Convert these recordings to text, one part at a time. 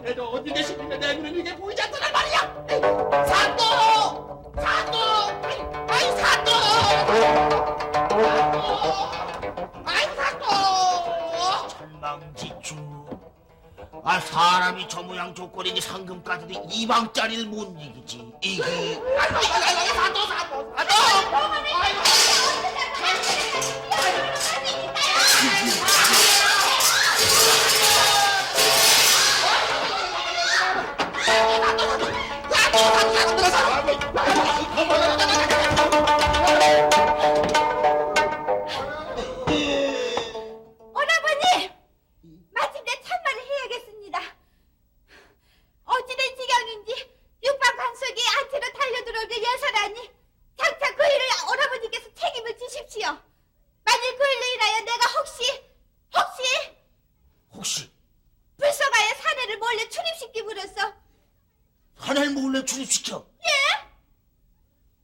애도 어디 계시길래 내 눈에 이게 보이지 않더란 말이야. 사또! 사또! 아이 사또! 아이 사또! 천방지축. 아, 사람이 저 모양 조건이니 상금까지도 이방짜리를 못 이기지. 이기. 아이고 사또 사또 사또! 아이고. 오라버니! 마침내 참말을 해야겠습니다. 어찌된 지경인지 육방 관속이 안채로 달려들어오며 예설하니 장차 그 일을 오라버니께서 책임을 지십시오. 만일 그 일로 인하여 내가 혹시 불서가의 사내를 몰래 출입시킴으로써 하늘 몰래 출입시켜. 예?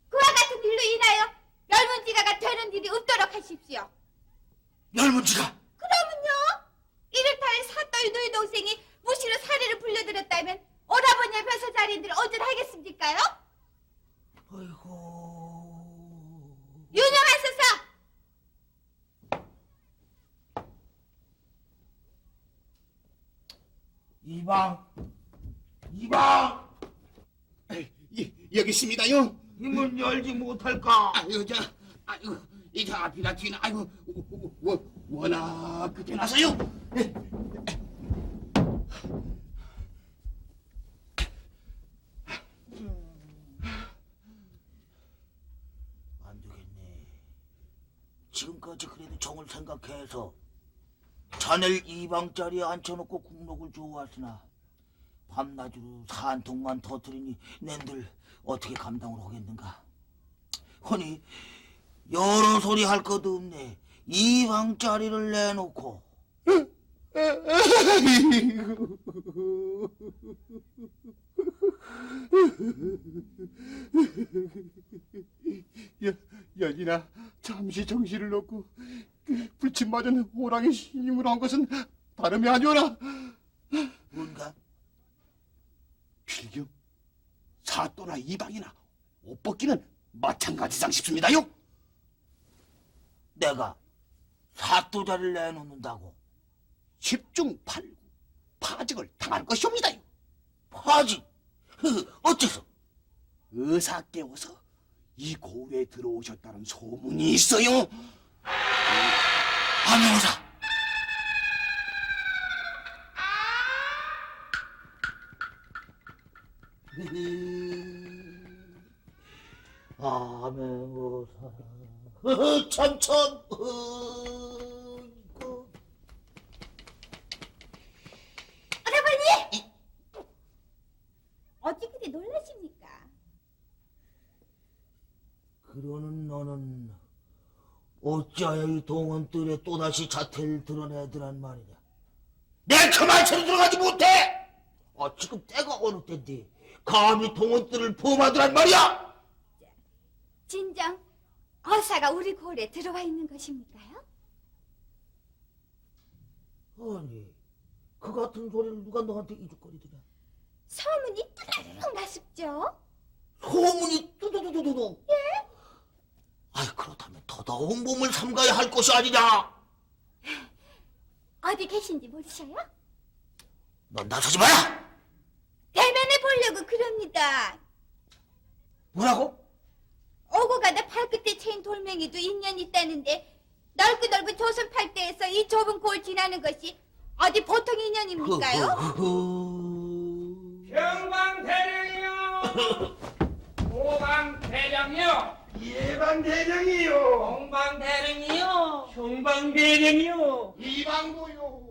그와 같은 일로 인하여 멸문지가가 되는 일이 없도록 하십시오. 열문지가. 그러면요? 이를타의 사또의 너희 동생이 무시로 사례를 불려들였다면 오라버니의 벼슬 자리인들 어찌 하겠습니까요? 아이고. 유념하소서! 이방. 여기 있습니다요. 이 문 열지 못할까? 아이고 아이고 이제 앞이나 뒤나 아이고 워낙 그게 나서요. 안 되겠네. 지금까지 그래도 정을 생각해서 자넬 이방자리에 앉혀놓고 국록을 주워왔으나 밤낮으로 산통만 터뜨리니 낸들 어떻게 감당을 하겠는가. 허니 여러 소리 할 것도 없네. 이방자리를 내놓고 여진아 잠시 정신을 놓고 불침 맞은 호랑이 신임으로 한 것은 다름이 아니오라. 뭔가 필경 사또나 이방이나 옷 벗기는 마찬가지상 싶습니다요. 내가 사또자를 내놓는다고. 10중 8구 파직을 당할 것이옵니다요. 파직? 어째서? 의사 깨워서 이 고을에 들어오셨다는 소문이 있어요. 안녕하사. 아메오사. 참참. 오라버니! 어찌 그리 놀라십니까? 그러는 너는 어찌하여 이 동원들의 또다시 자태를 드러내더란 말이냐. 내 그만처럼 들어가지 못해. 지금 때가 어느 때인데 감히 동원들을 범하더란 말이야. 진정 어사가 우리 고을에 들어와 있는 것입니까요? 아니, 그 같은 소리를 누가 너한테 이죽거리더냐. 소문이 뚜루룩 나습죠? 소문이 뚜두두두두. 예? 아이, 그렇다면 더더욱 몸을 삼가야 할 것이 아니냐. 어디 계신지 모르셔요? 넌 나서지 마라. 대면해 보려고 그럽니다. 뭐라고? 오고 가다 발끝에 채인 돌멩이도 인연이 있다는데 넓은 조선 팔대에서 이 좁은 고을 지나는 것이 어디 보통 인연입니까요? 경방 대령이요. 오방 대령이요. 예방 대령이요. 동방 대령이요. 형방 대령이요. 이방도요.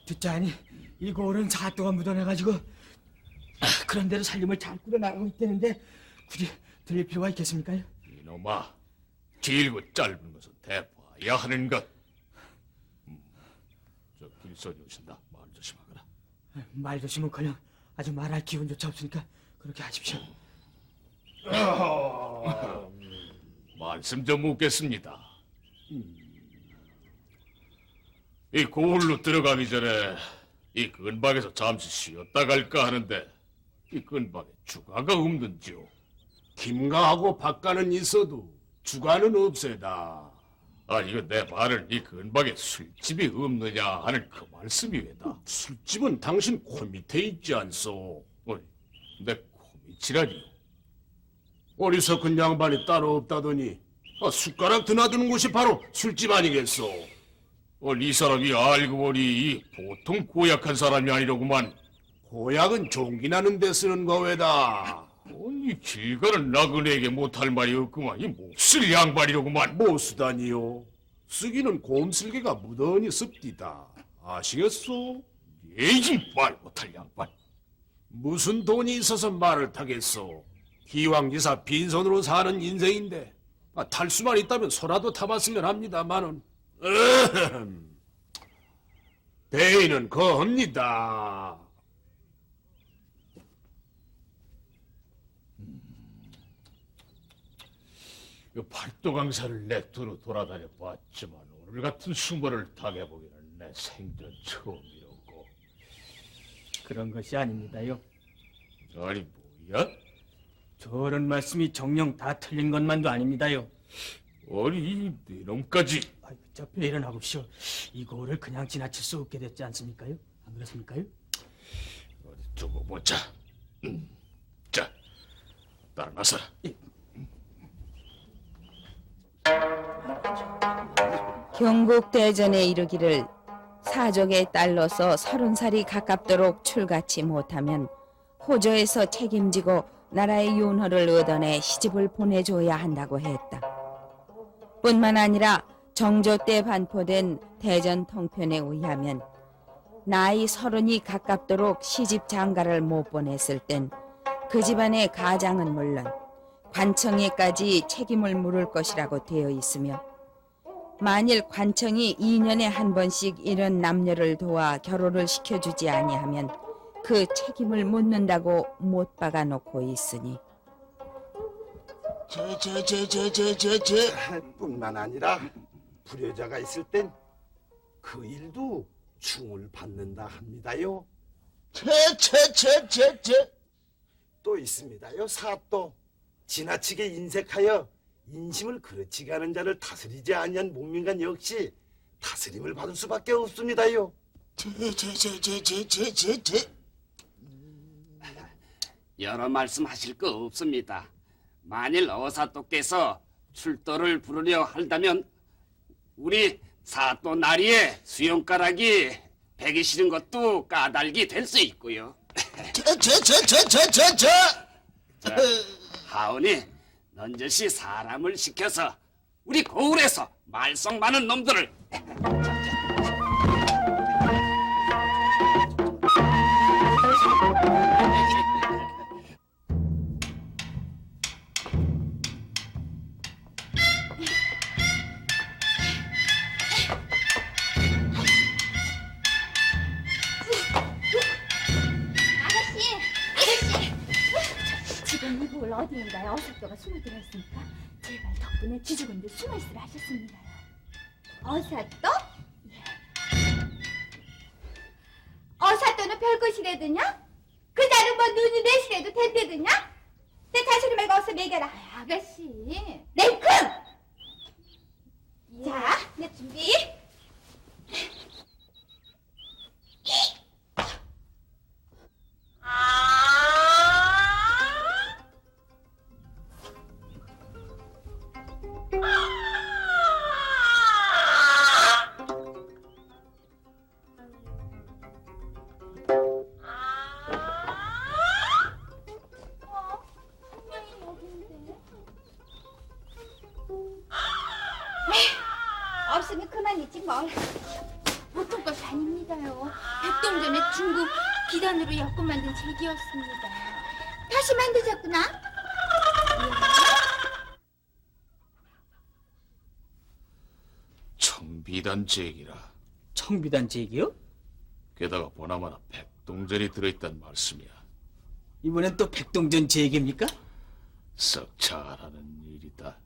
듣자니 이 고을은 사또가 묻어나가지고 그런 대로 살림을 잘 꾸려나가고 있다는데 굳이 들릴 필요가 있겠습니까요? 이놈아, 길고 짧은 것은 대파야 하는 것. 저 길선이 오신다. 말 조심하거라. 말 조심은커녕 아주 말할 기운조차 없으니까 그렇게 하십시오. 말씀 좀 묻겠습니다. 이 고을로 들어가기 전에 이 근방에서 잠시 쉬었다 갈까 하는데 이 근방에 주가가 없는지요? 김가하고 박가는 있어도 주가는 없애다. 아, 이거 내 말은 이 근방에 술집이 없느냐 하는 그 말씀이 왜다? 술집은 당신 코 밑에 있지 않소? 어이, 내 코밑이라니요? 어리석은 양반이 따로 없다더니 숟가락 드나드는 곳이 바로 술집 아니겠소? 이 사람이 알고 보니 이 보통 고약한 사람이 아니로구만. 고약은 종기나는 데 쓰는 거외다. 이 길 가는 나그네에게 못할 말이 없구만. 이 몹쓸 양반이로구만. 뭐 쓰다니요? 쓰기는 곰슬개가 무던히 습디다. 아시겠소? 예지 말 못할 양반. 무슨 돈이 있어서 말을 타겠소? 기왕지사 빈손으로 사는 인생인데 탈 수만 있다면 소라도 타봤으면 합니다마는 대인은 거합니다. 이 팔도강사를 내 두루 돌아다녀 봤지만 오늘 같은 수모를 당해보기는 내 생전 처음이었고. 그런 것이 아닙니다요. 아니 뭐야? 저런 말씀이 정녕 다 틀린 것만도 아닙니다요. 아니 이놈까지. 아이고, 저 일어나십시오. 이 고을을 그냥 지나칠 수 없게 됐지 않습니까요? 안 그렇습니까요? 어디 두고 보자. 자, 따라나서. 경국대전에 이르기를 사족의 딸로서 30살이 가깝도록 출가치 못하면 호조에서 책임지고 나라의 윤허를 얻어내 시집을 보내줘야 한다고 했다. 뿐만 아니라 정조 때 반포된 대전 통편에 의하면 나이 30이 가깝도록 시집 장가를 못 보냈을 땐 그 집안의 가장은 물론 관청에까지 책임을 물을 것이라고 되어 있으며 만일 관청이 2년에 한 번씩 이런 남녀를 도와 결혼을 시켜주지 아니하면 그 책임을 묻는다고 못 박아놓고 있으니 뿐만 아니라 불효자가 있을 땐 그 일도 충을 받는다 합니다요. 또 있습니다요. 사또 지나치게 인색하여 인심을 그르치게 하는 자를 다스리지 아니한 목민관 역시 다스림을 받을 수밖에 없습니다요. 여러 말씀하실 거 없습니다. 만일 어사또께서 출도를 부르려 한다면 우리 사또 나리에 수용가락이 배기 싫은 것도 까닭이 될 수 있고요. 자, 하오니 넌저시 사람을 시켜서 우리 고을에서 말썽 많은 놈들을 아가씨! 지금 이 고을 어디인가요? 어사또가 숨어 들어있습니까? 제발 덕분에 쥐죽은데 숨어있으라 하셨습니다요. 어사또? 예. 어사또는 별것이라더냐? 그 자는 뭐 눈이 넷이라도 된대더냐? 내 자신을 말고 어서 매겨라. 아가씨. 냉큼! 자, 내 준비. 없으면 그만 있지 뭘. 보통 것이 아닙니다요. 백동전에 중국 비단으로 엮어 만든 제기였습니다. 다시 만드셨구나? 청비단 제기라. 청비단 제기요? 게다가 보나마나 백동전이 들어있단 말씀이야. 이번엔 또 백동전 제기입니까? 썩 잘하는 일이다.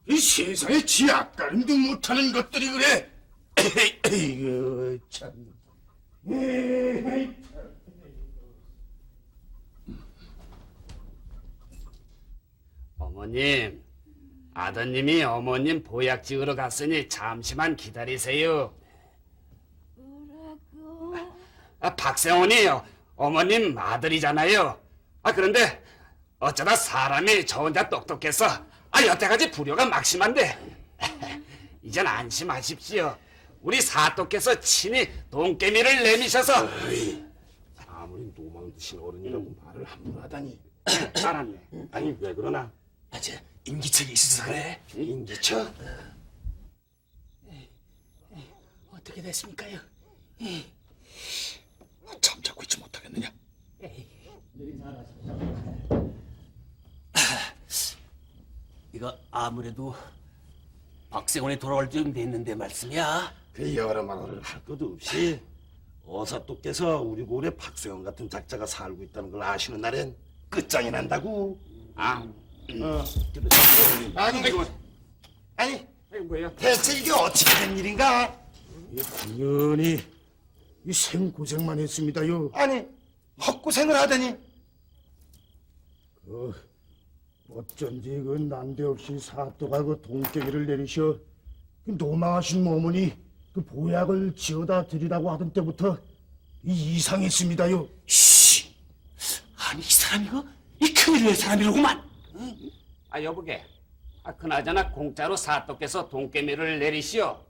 이 세상에 지약가림도 못하는 것들이 그래. 이거 참. 어머님, 아드님이 어머님 보약 지으러 갔으니 잠시만 기다리세요. 뭐라고? 박세원이요. 어머님 아들이잖아요. 그런데 어쩌다 사람이 저 혼자 똑똑해서 여태까지 불효가 막심한데 이젠 안심하십시오. 우리 사또께서 친히 돈깨미를 내미셔서 아무리 노망 드신 어른이라고 말을 함부로 하다니. 알았네. 아니 왜 그러나? 아재 인기척이 있어서 그래. 인기척? 어떻게 됐습니까요? 잠자고 있지 못하겠느냐? 이거 아무래도 박세원이 돌아올 쯤 됐는데 말씀이야. 그 여러 말을 할 것도 없이 어사또께서 우리 고을에 박수영 같은 작자가 살고 있다는 걸 아시는 날엔 끝장이 난다고. 아니 뭐야? 대체 이게 어떻게 된 일인가? 당연히 이 생고생만 했습니다요. 아니 헛고생을 하더니 어쩐지 그 난데없이 사또가 그 돈깨기를 내리셔 그 노망하신 어머니 그 보약을 지어다 드리라고 하던 때부터 이상했습니다요. 씨, 아니 이 사람 이거 이 큰일 낼 사람이로구만. 여보게. 그나저나 공짜로 사또께서 돈깨미를 내리시오.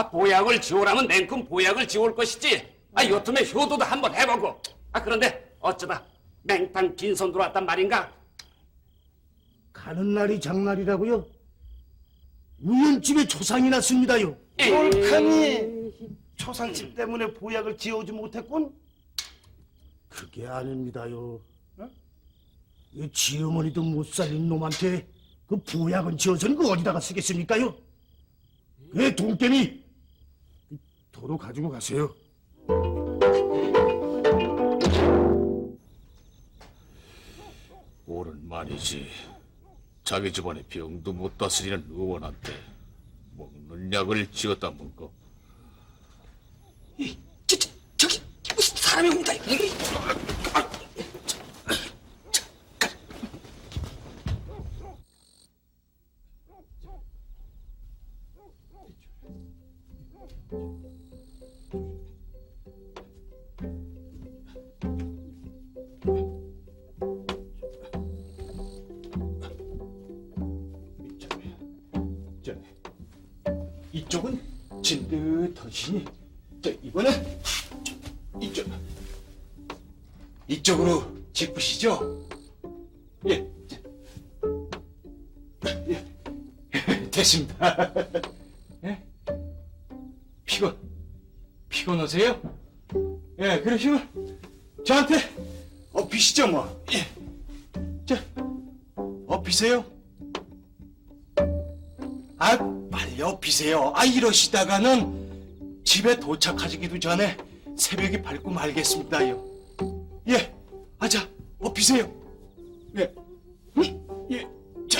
보약을 지오라면 냉큼 보약을 지올 것이지. 요틈에 효도도 한번 해보고. 그런데 어쩌다 맹탕 빈손 들어왔단 말인가? 가는 날이 장날이라고요? 우연집에 조상이 났습니다요. 옳카니 초상집 때문에 보약을 지어오지 못했군. 그게 아닙니다요. 이 지어머니도 못 살린 놈한테 그 보약은 지어서는 그 어디다가 쓰겠습니까요? 그 돈깨미 도로 가지고 가세요. 옳은 말이지. 자기 집안의 병도 못 다스리는 의원한테 먹는 약을 지었다 먹고. 저기 무슨 사람이 옵니다. 이쪽은 진듯하시니 이번엔 이쪽으로 짚으시죠? 예, 됐습니다. 예? 피곤하세요? 예, 그러시면 저한테 엎이시죠 뭐. 예, 자, 엎이세요. 빨리 엎이세요. 이러시다가는 집에 도착하시기도 전에 새벽이 밝고 말겠습니다요. 예, 자, 엎이세요. 예, 예, 자,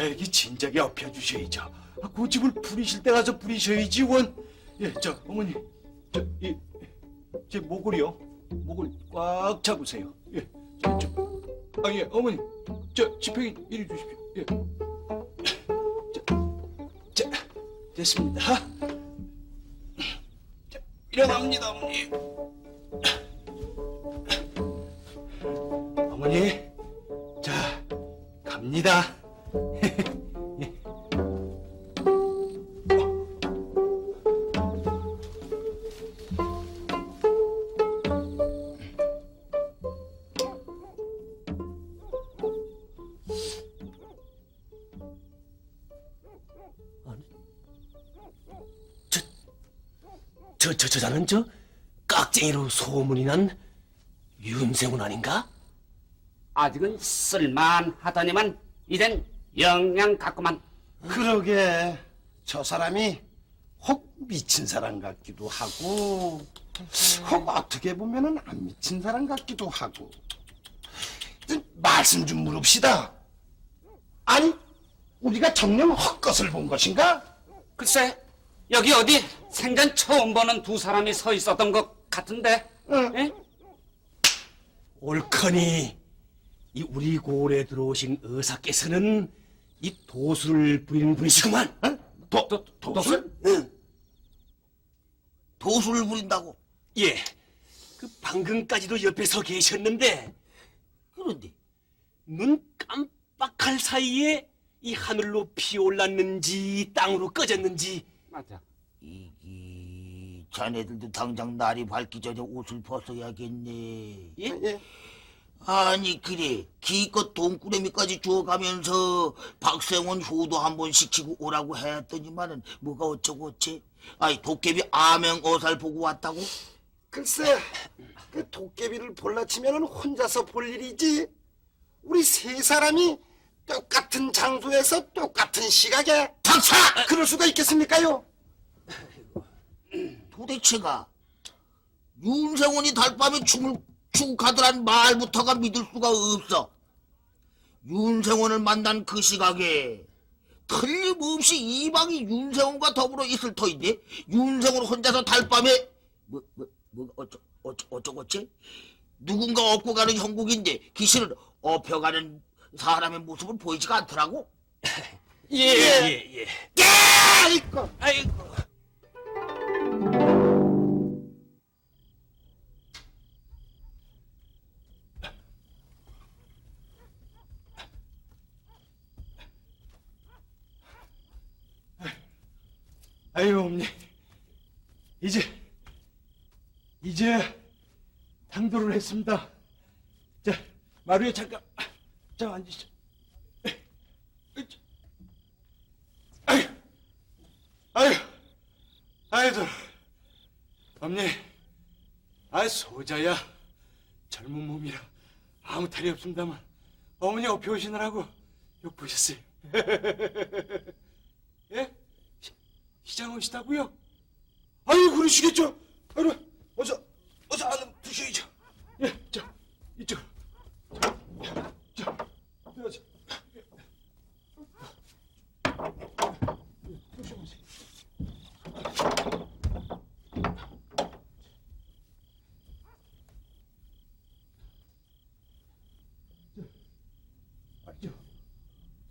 이렇게 진작에 엎여주셔야죠. 고집을 부리실 때 가서 부리셔야지 원. 예, 어머니, 제 목을요. 목을 꽉 잡으세요. 예, 예, 어머니, 지팡이 이리 주십시오. 예. 자, 됐습니다. 자, 일어납니다, 어머니. 어머니, 자, 갑니다. 저자는 깍쟁이로 소문이 난 윤세훈 아닌가? 아직은 쓸만하더니만 이젠 영양 같구만. 그러게 저 사람이 혹 미친 사람 같기도 하고 혹 어떻게 보면은 안 미친 사람 같기도 하고. 말씀 좀 물읍시다. 아니, 우리가 정녕 헛것을 본 것인가? 글쎄, 여기 어디 생전 처음 보는 두 사람이 서 있었던 것 같은데. 응. 예? 옳거니 이 우리 고을에 들어오신 의사께서는 이 도수를 부리는 분이시구만. 도술? 응. 도수를 부린다고. 예. 그 방금까지도 옆에 서 계셨는데 그런데 눈 깜빡할 사이에 이 하늘로 피올랐는지 땅으로 꺼졌는지. 맞아. 이기 자네들도 당장 날이 밝기 전에 옷을 벗어야겠네. 예. 아니 그래 기껏 돈꾸러미까지 주워가면서 박생원 효도 한 번씩 치고 오라고 했더니만은 뭐가 어쩌고 어째? 아이 도깨비 암행어살 보고 왔다고? 글쎄, 그 도깨비를 볼라치면은 혼자서 볼 일이지. 우리 세 사람이 똑같은 장소에서 똑같은 시각에 닥쳐! 그럴 수가 있겠습니까요? 도대체가 윤생원이 달밤에 축하더란 말부터가 믿을 수가 없어. 윤생원을 만난 그 시각에 틀림없이 이방이 윤생원과 더불어 있을 터인데 윤생원 혼자서 달밤에 어쩌고째? 누군가 업고 가는 형국인데 귀신을 업혀가는 사람의 모습은 보이지가 않더라고. 예. 아이고. 아이고. 아유, 어머니. 이제 당도를 했습니다. 자, 마루에 잠깐 앉으시죠. 아이들, 어머니, 소자야 젊은 몸이라 아무 탈이 없습니다만 어머니 업혀 오시느라고 욕 보셨어요. 예? 시장 오시다고요? 아유, 그러시겠죠. 아유, 어서 안으로 드셔야죠. 예, 이쪽. 들어가자. 조심하세요.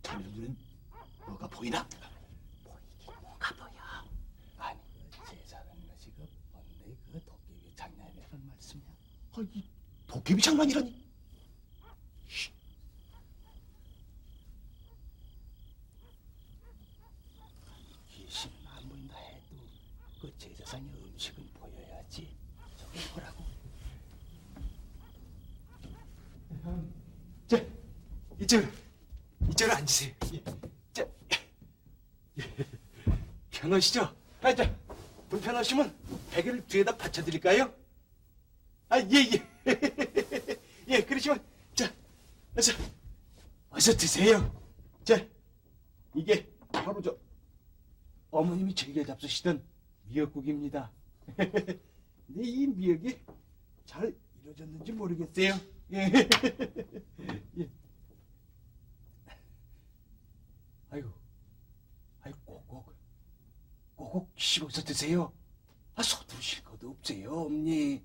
자네 눈엔 뭐가 보이나? 보이긴 뭐가 보여? 아니 제사는 것이 뭔데 그 도깨비 장난이란 말씀이야? 이 도깨비 장난이라니. 귀신은 안 보인다 해도 그 제사상의 음식은 보여야지. 저게 뭐라고? 자, 이쪽으로 앉으세요. 자, 편하시죠? 자, 불편하시면 베개를 뒤에다 받쳐드릴까요? 예. 예, 그러시면, 자, 어서 드세요. 자, 이게 바로 어머님이 즐겨 잡수시던 미역국입니다. 근데 이 미역이 잘 이루어졌는지 모르겠어요. 예. 예. 아이고, 꼭꼭 씹어서 드세요. 서두르실 것도 없어요, 어머니.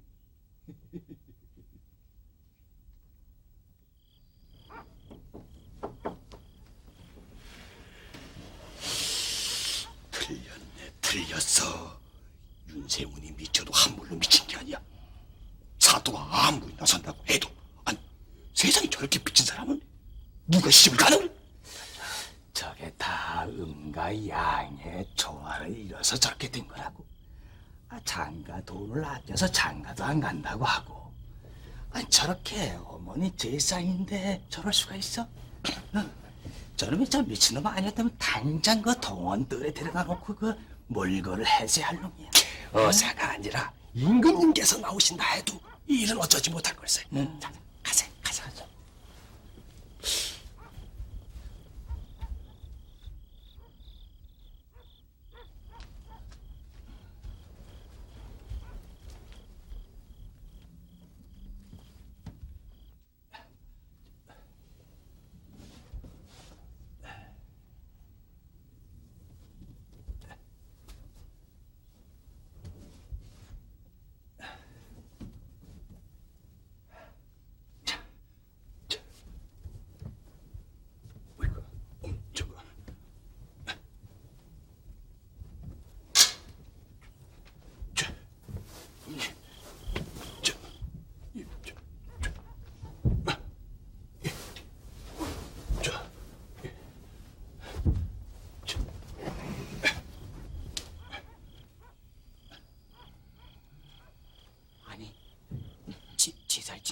틀렸어. 윤세문이 미쳐도 함부로 미친 게 아니야. 사또가 아무리 나선다고 해도 아니 세상에 저렇게 미친 사람은 누가 시집을 가는? 저게 다 음과 양의 조화를 이뤄서 저렇게 된 거라고. 장가 돈을 아껴서 장가도 안 간다고 하고. 저렇게 어머니 제사인데 저럴 수가 있어? 저놈이 저 미친놈 아니었다면 당장 그 동원들에 데려다 놓고 그 몰골을 해제할 놈이야. 어사가 아니라 임금님께서 나오신다 해도 이 일은 어쩌지 못할 걸세. 자, 가세.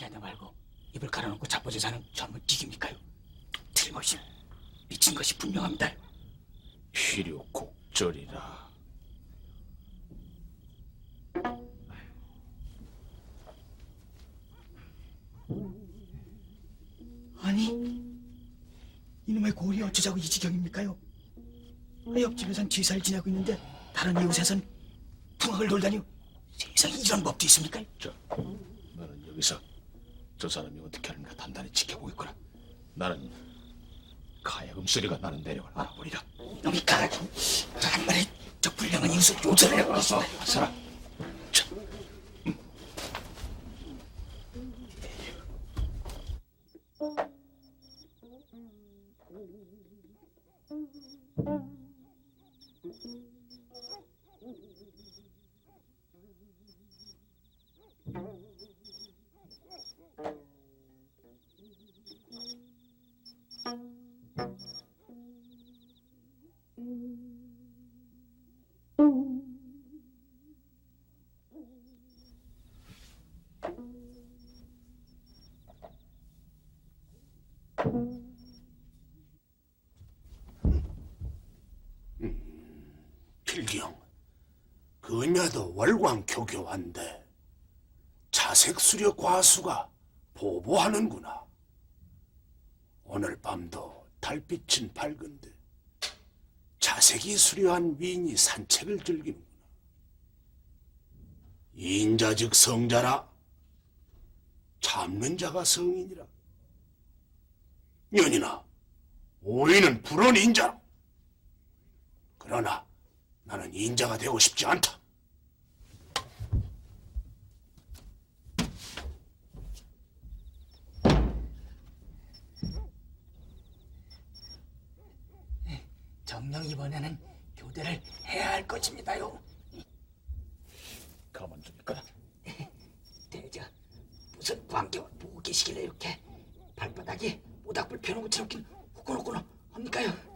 지내다 말고 입을 갈아놓고 자빠져 사는 젊은 띠깁니까요? 틀림없이 미친 것이 분명합니다. 필요곡절이라. 아니, 이놈의 고을이 어쩌자고 이 지경입니까요? 옆집에선 뒤살 지내고 있는데 다른 이웃에선 풍악을 돌다니요. 세상에 이런 법도 있습니까? 자, 나는 여기서 저 사람이 어떻게 하는가 단단히 지켜보고 있거라. 나는 가야금 소리가 나는 내력을 알아보리라. 놈이 가라고 한 마리 저 불량한 이웃을 요절을 해버렸어. 서라. 자, 필경, 그녀도 월광교교한데 자색수려 과수가 보보하는구나. 오늘 밤도 달빛은 밝은데 자색이 수려한 위인이 산책을 즐기는구나. 인자 즉 성자라, 참는 자가 성인이라. 년이나 오이는 불온 인자라. 그러나 나는 인자가 되고 싶지 않다. 정녕 이번에는 교대를 해야 할 것입니다요. 가만 좀 있거라. 대저, 무슨 광경을 보고 계시길래 이렇게 발바닥이 모닥불 펴놓은 것처럼 후끈후끈 합니까요?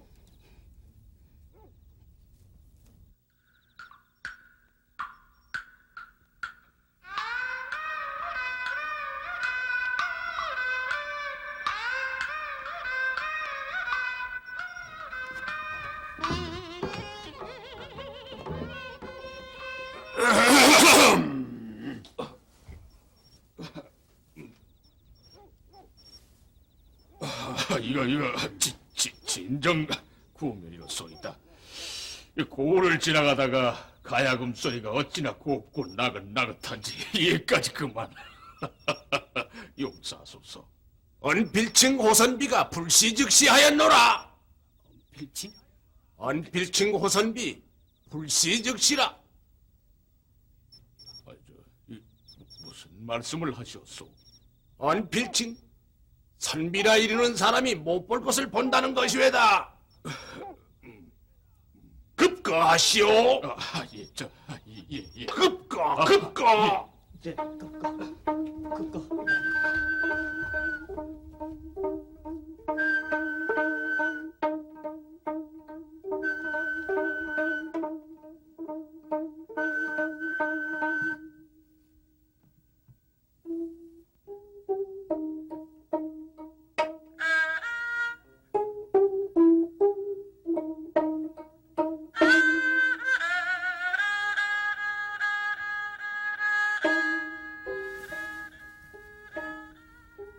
이거 진정 구명이로 쏘이다. 이 고을을 지나가다가 가야금 소리가 어찌나 곱고 나긋나긋한지 이까지 그만. 용사소서. 언필칭 호선비가 불시즉시하였노라. 빌칭? 언필칭 호선비 불시즉시라. 무슨 말씀을 하셨소? 언필칭 선비라 이르는 사람이 못 볼 것을 본다는 것이 왜다. 급거하시오. 예. 급거. 이제 그거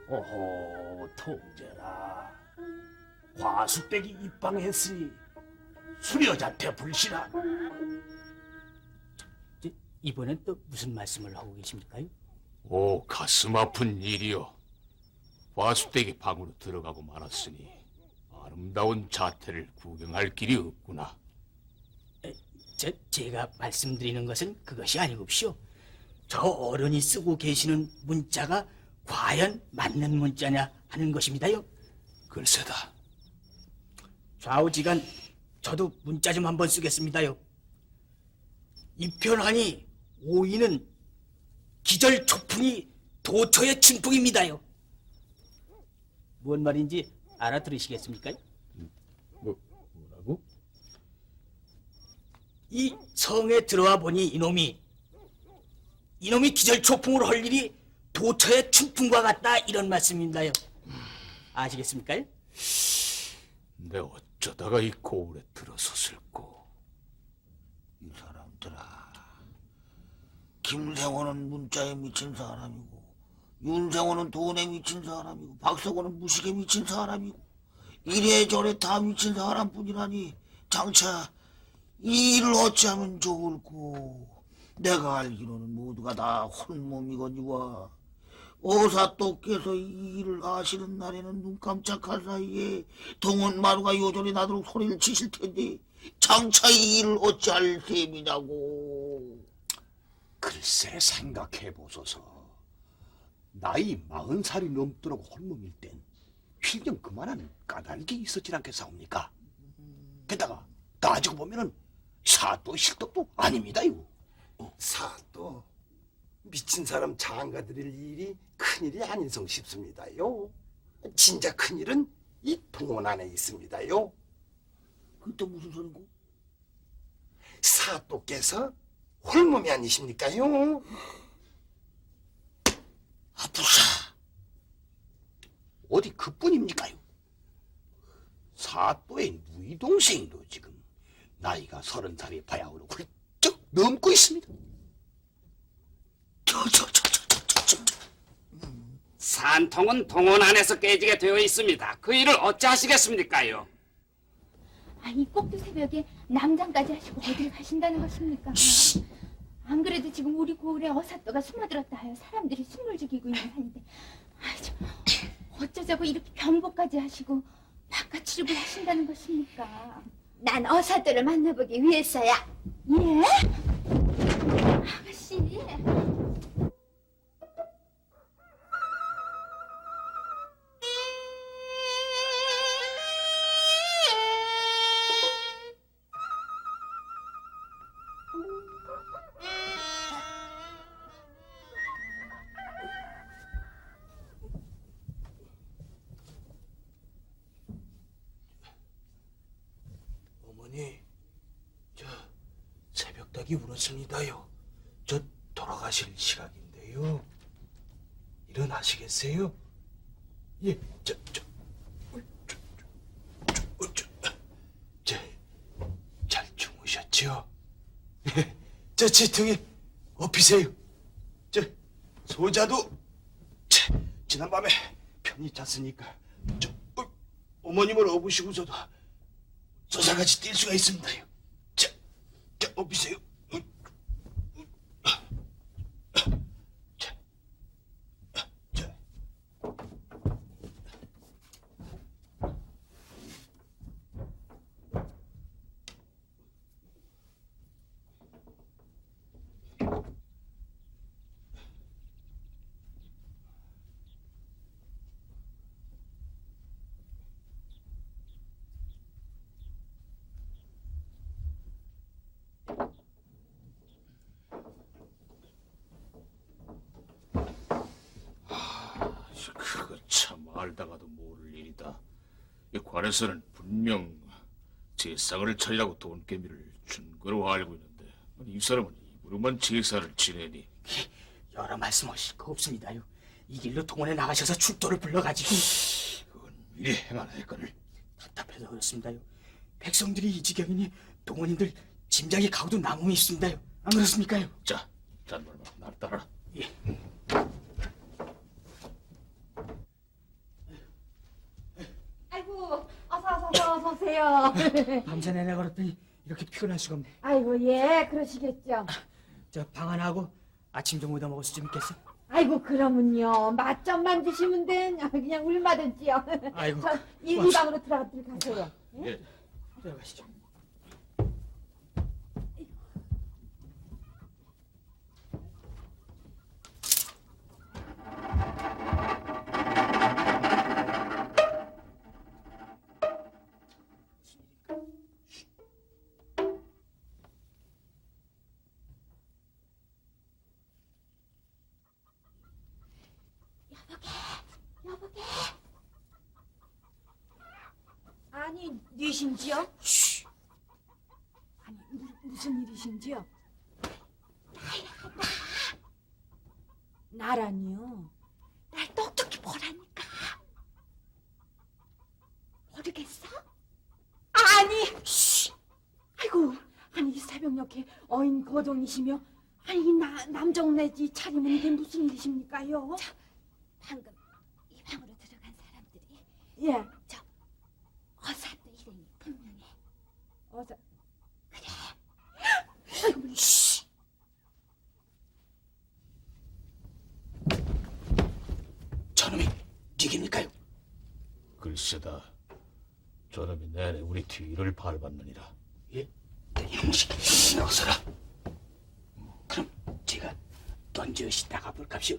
오호, 통제라. 화수댁이 입방했으니 수려자태 불시라. 이번엔 또 무슨 말씀을 하고 계십니까요? 오, 가슴 아픈 일이요. 화수댁이 방으로 들어가고 말았으니 아름다운 자태를 구경할 길이 없구나. 제가 말씀드리는 것은 그것이 아니옵시오. 저 어른이 쓰고 계시는 문자가 과연 맞는 문자냐 하는 것입니다요. 글쎄다. 좌우지간 저도 문자 좀 한번 쓰겠습니다요. 이편하니 오이는 기절초풍이 도처의 춘풍입니다요. 뭔 말인지 알아들으시겠습니까? 뭐라고? 이 성에 들어와 보니 이놈이 기절초풍을 할 일이 도처의 춘풍과 같다 이런 말씀입니다요. 아시겠습니까? 내 어쩌다가 이 고을에 들어섰을꼬. 이 사람들아, 김생호는 문자에 미친 사람이고, 윤생호는 돈에 미친 사람이고, 박성호는 무식에 미친 사람이고, 이래저래 다 미친 사람뿐이라니 장차 이 일을 어찌하면 좋을꼬. 내가 알기로는 모두가 다 혼몸이거니와 어사또께서 이 일을 아시는 날에는 눈 깜짝할 사이에 동원마루가 요전에 나도록 소리를 치실 텐데 장차 이 일을 어찌할 셈이냐고. 글쎄 생각해보소서. 나이 40살이 넘도록 홀몸일 땐 휘령 그만한 까닭이 있었지 않겠사옵니까? 게다가 따지고 보면은 사또 실덕도 아닙니다요. 사또 미친 사람 장가드릴 일이 큰일이 아닌성 싶습니다요. 진짜 큰일은 이 동원 안에 있습니다요. 그때 무슨 소리고? 사또께서 홀몸이 아니십니까요? 아프사. 어디 그뿐입니까요? 사또의 누이 동생도 지금 나이가 30살이 바야흐로 훌쩍 넘고 있습니다. 산통은 동원 안에서 깨지게 되어 있습니다. 그 일을 어찌하시겠습니까요? 아니 꼭두 새벽에 남장까지 하시고 어딜 가신다는 것입니까? 안 그래도 지금 우리 고을에 어사또가 숨어들었다 하여 사람들이 숨을 죽이고 있는 한데 어쩌자고 이렇게 변보까지 하시고 바깥 출입을 하신다는 것입니까? 난 어사또를 만나보기 위해서야. 예? 아가씨. 어머니, 저 새벽닭이 울었습니다요. 저 돌아가실 시각인데요. 일어나시겠어요? 예, 잘 주무셨죠? 예, 저 지통에 업히세요. 저 소자도 지난밤에 편히 잤으니까 어머님을 업으시고서도 소사같이 뛸 수가 있습니다요. 자, 업히세요. 그거 참 알다가도 모를 일이다. 이 관에서는 분명 제상을 차리라고 돈깨미를 준 거로 알고 있는데 이 사람은 입으로만 제사를 지내니. 여러 말씀하실 거 없습니다요. 이 길로 동원에 나가셔서 출도를 불러가지고 그건 미리 행하나 했거늘. 답답해서 그렇습니다요. 백성들이 이 지경이니 동원인들 짐작이 가고도 남음이 있습니다요. 안 그렇습니까요? 자, 잔말마 날 따라. 예. 아이고 어서 오세요. 밤새 내내 걸었더니 이렇게 피곤할 수가 없네. 아이고 예 그러시겠죠. 저 방 하나 하고 아침 좀 얻어 먹을 수 좀 있겠어? 아이고 그러면요 맛점만 드시면 돼. 그냥 얼마든지요. 아이고, 이 고맙습니다. 방으로 들어가세요. 예. 들어가시죠. 여보게. 아니 뉘신지요? 아니 무슨 일이신지요? 나 말하니요. 날 똑똑히 보라니까. 모르겠어? 아니, 아이고, 아니 이 새벽녘에 어인 거동이시며, 아니 이 남정네지 차림은 이게 무슨 일이십니까요? 방금 이 방으로 들어간 사람들이 예, 저 어사또 일행이 분명해. 어서. 저놈이 니깁니까요? 글쎄다. 저놈이 내내 우리 뒤를 밟았느니라. 예? 이놈식 어서라. 그럼 제가 던져시 나가볼까시오?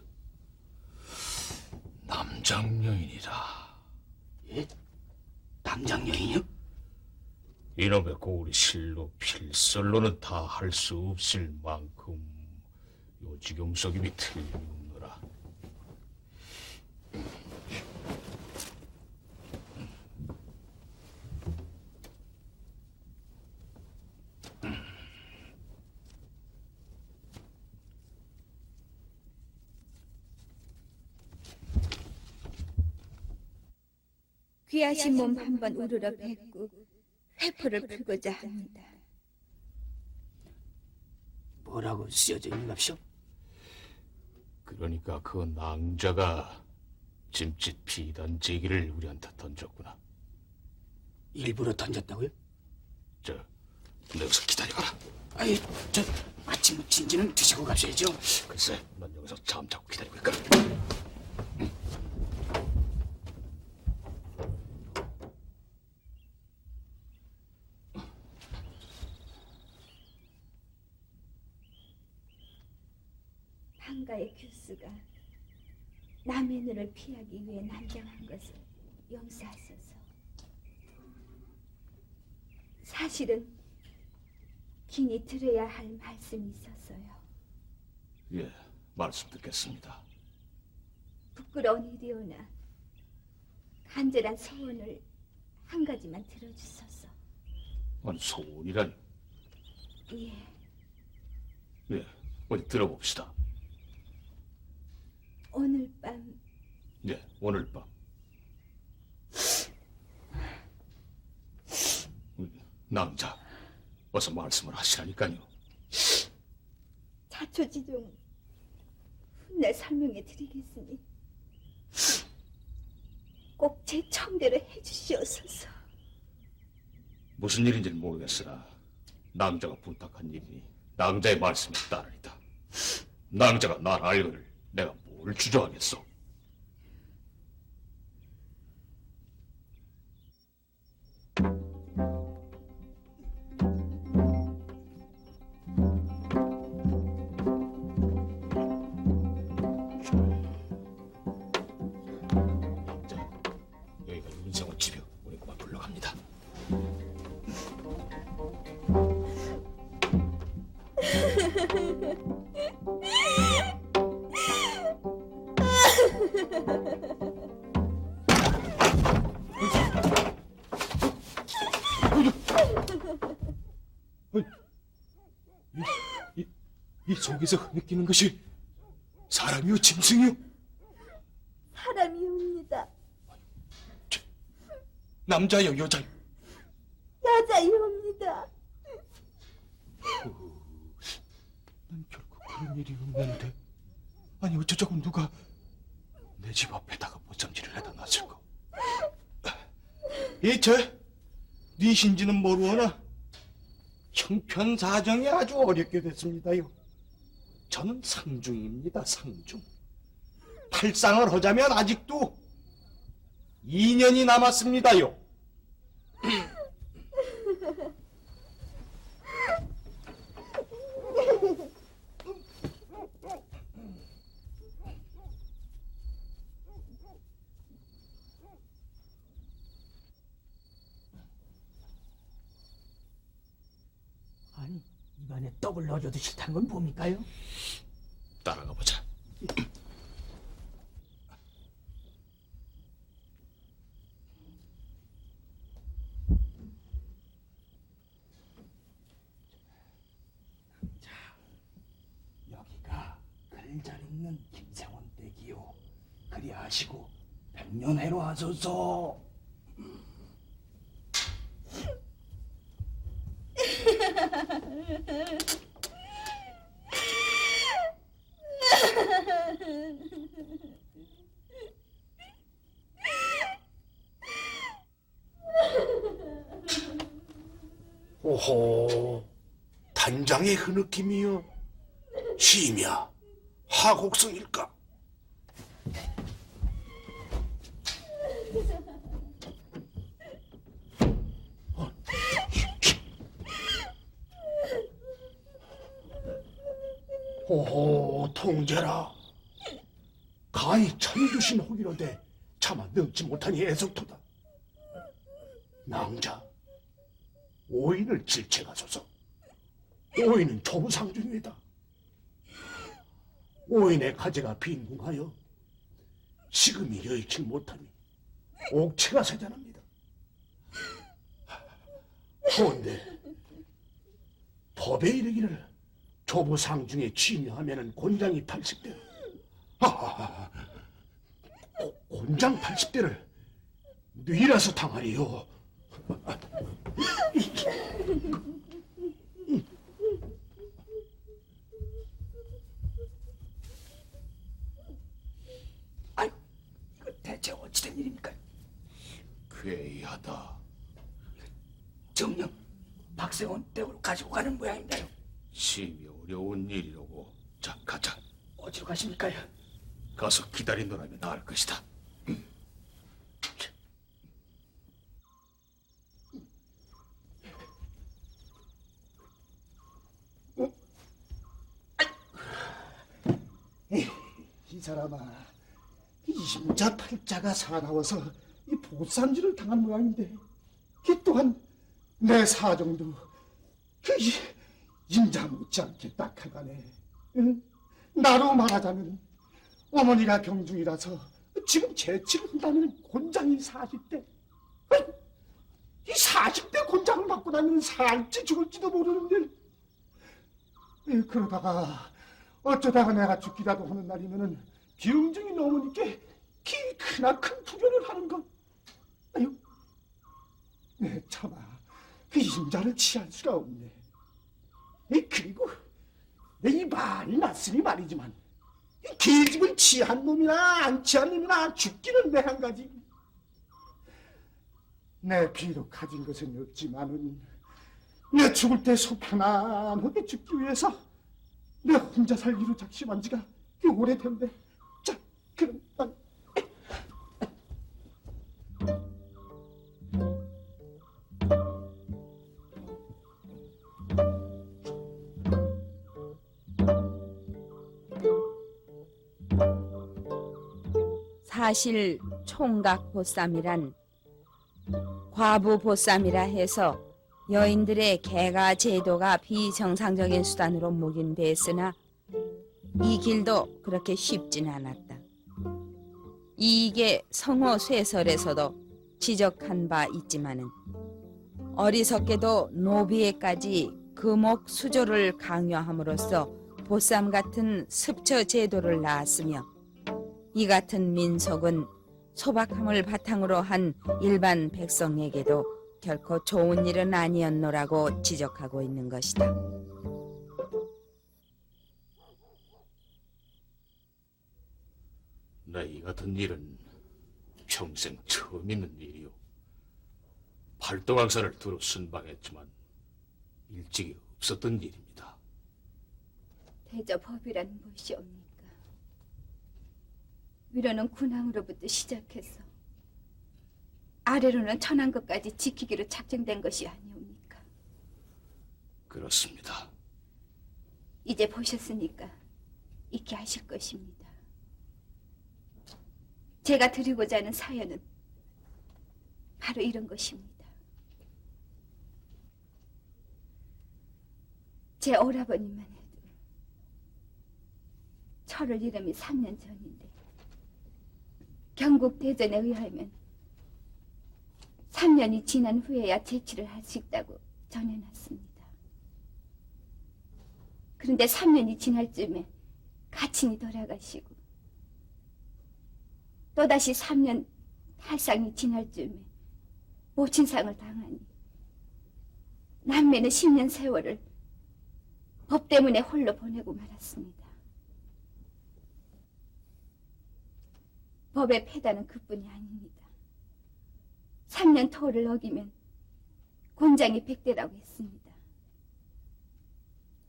남장여인이라. 예? 남장 여인이요? 이놈의 고울이 실로 필설로는 다 할 수 없을 만큼 요 지경석임이 틀림없노라. 귀하신 몸 한번 우르러 뵙고 회포를 풀고자 합니다. 뭐라고 쓰여져 있는갑시오? 그러니까 그 낭자가 짐짓 비단 제기를 우리한테 던졌구나. 일부러 던졌다고요? 저, 너 여기서 기다려라. 아이, 저 아침 진지는 드시고 가셔야죠. 글쎄, 난 여기서 잠 자고 기다리고 있거든. 한가의 교수가 남의 눈을 피하기 위해 난장한 것을 용서하소서. 사실은 긴히 들어야 할 말씀이 있어서요. 예, 말씀 듣겠습니다. 부끄러운 일이오나 간절한 소원을 한 가지만 들어주소서. 아니, 소원이라니. 예, 예, 어디 들어봅시다. 오늘 밤 예, 오늘 밤. 낭자, 어서 말씀을 하시라니까요. 자초지종 훗날 설명해 드리겠으니 꼭 제 청대로 해주시옵소서. 무슨 일인지는 모르겠으나 낭자가 부탁한 일이니 낭자의 말씀에 따르리다. 낭자가 날 알거를 내가 뭘 주저하겠소? 낭자, 여기가 윤생원 집이요. 우리 그만 불러갑니다. 이 속에서 흐느끼는 것이 사람이요 짐승이요? 사람이옵니다. 남자요 여자요? 여자이옵니다. 난 결코 그런 일이 없는데. 아니 어쩌자고 누가 내 집 앞에다가 보쌈질을 해다 놨을까? 네 신지는 모르거나 형편 사정이 아주 어렵게 됐습니다요. 저는 상중입니다, 상중. 팔상을 하자면 아직도 2년이 남았습니다요. 아니, 입안에 떡을 넣어줘도 싫다는 건 뭡니까요? 따라가 보자. 여기가 글 잘 읽는 김세원 자리하시고 백년해로 하소서. 오호, 단장의 흐느낌이여. 시임이야, 하곡성일까? 오호, 통제라. 가히 천두신 혹이로되 차마 능지 못하니 애석토다. 낭자, 오인을 질책하소서. 오인은 조부상중이다. 오인의 가재가 빈궁하여 지금이 여의치 못하니 옥체가 세잔합니다. 그런데 법에 이르기를 조부상중에 취미하면은 곤장이 80대. 곤장 80대를 뉘라서 당하리요. 아유, 이거 대체 어찌된 일입니까? 괴이하다. 정녕 박세원 댁으로 가지고 가는 모양인데요. 심히 어려운 일이로고. 자, 가자. 어디로 가십니까요? 가서 기다린다면 나을 것이다. 이 사람아, 이심자 팔자가 사나워서 이 보쌈질을 당한 모양인데, 이 또한 내 사정도 인자 못지않게 딱하가네. 응? 나로 말하자면 어머니가 경중이라서 지금 재치를 한다는 곤장이 40대. 이 40대 곤장을 맞고 나면 살지 죽을지도 모르는데, 그러다가 어쩌다가 내가 죽기라도 하는 날이면은 병증이 넘으니까 키 크나큰 부변을 하는 것. 아유, 내 참아 그 인자를 취할 수가 없네. 그리고 내 이 말이 낯으니 말이지만 이 계집을 취한 놈이나 안 취한 놈이나 죽기는 내 한 가지. 내 비록 가진 것은 없지만은 내 죽을 때 속 편안하게 죽기 위해서 내 혼자 살기로 작심한 지가 꽤 오래된데. 자, 그럼 난 사실 총각 보쌈이란 과부 보쌈이라 해서 여인들의 개가 제도가 비정상적인 수단으로 묵인됐으나 이 길도 그렇게 쉽진 않았다. 이게 성어 쇠설에서도 지적한 바 있지만은 어리석게도 노비에까지 금옥 수조를 강요함으로써 보쌈 같은 습처 제도를 낳았으며 이 같은 민속은 소박함을 바탕으로 한 일반 백성에게도 결코 좋은 일은 아니었노라고 지적하고 있는 것이다. 나 이 같은 일은 평생 처음 있는 일이요. 팔도강산을 두루 순방했지만 일찍이 없었던 일입니다. 대저법이란 무엇이옵니까? 위로는 군왕으로부터 시작해서 아래로는 천한 것까지 지키기로 작정된 것이 아니옵니까? 그렇습니다. 이제 보셨으니까 잊게 하실 것입니다. 제가 드리고자 하는 사연은 바로 이런 것입니다. 제 오라버니만 해도 철을 잃음이 3년 전인데 경국 대전에 의하면 3년이 지난 후에야 제치를 할 수 있다고 전해놨습니다. 그런데 3년이 지날 쯤에 가친이 돌아가시고 또다시 3년 탈상이 지날 즈음에 모친상을 당하니 남매는 10년 세월을 법 때문에 홀로 보내고 말았습니다. 법의 폐단은 그뿐이 아닙니다. 3년 터를 어기면 곤장이 100대라고 했습니다.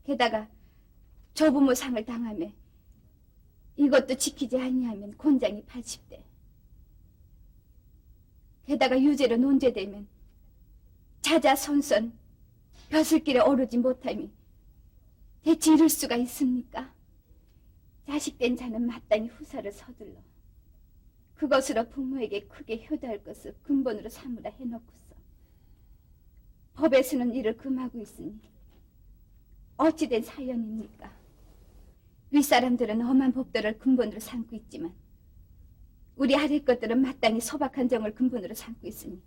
게다가 조부모 상을 당하며 이것도 지키지 아니하면 곤장이 80대. 게다가 유죄로 논죄되면 자자손손 벼슬길에 오르지 못함이 대체 이럴 수가 있습니까? 자식된 자는 마땅히 후사를 서둘러 그것으로 부모에게 크게 효도할 것을 근본으로 삼으라 해놓고서 법에서는 이를 금하고 있으니 어찌된 사연입니까? 윗사람들은 험한 법도를 근본으로 삼고 있지만 우리 아래 것들은 마땅히 소박한 정을 근본으로 삼고 있으니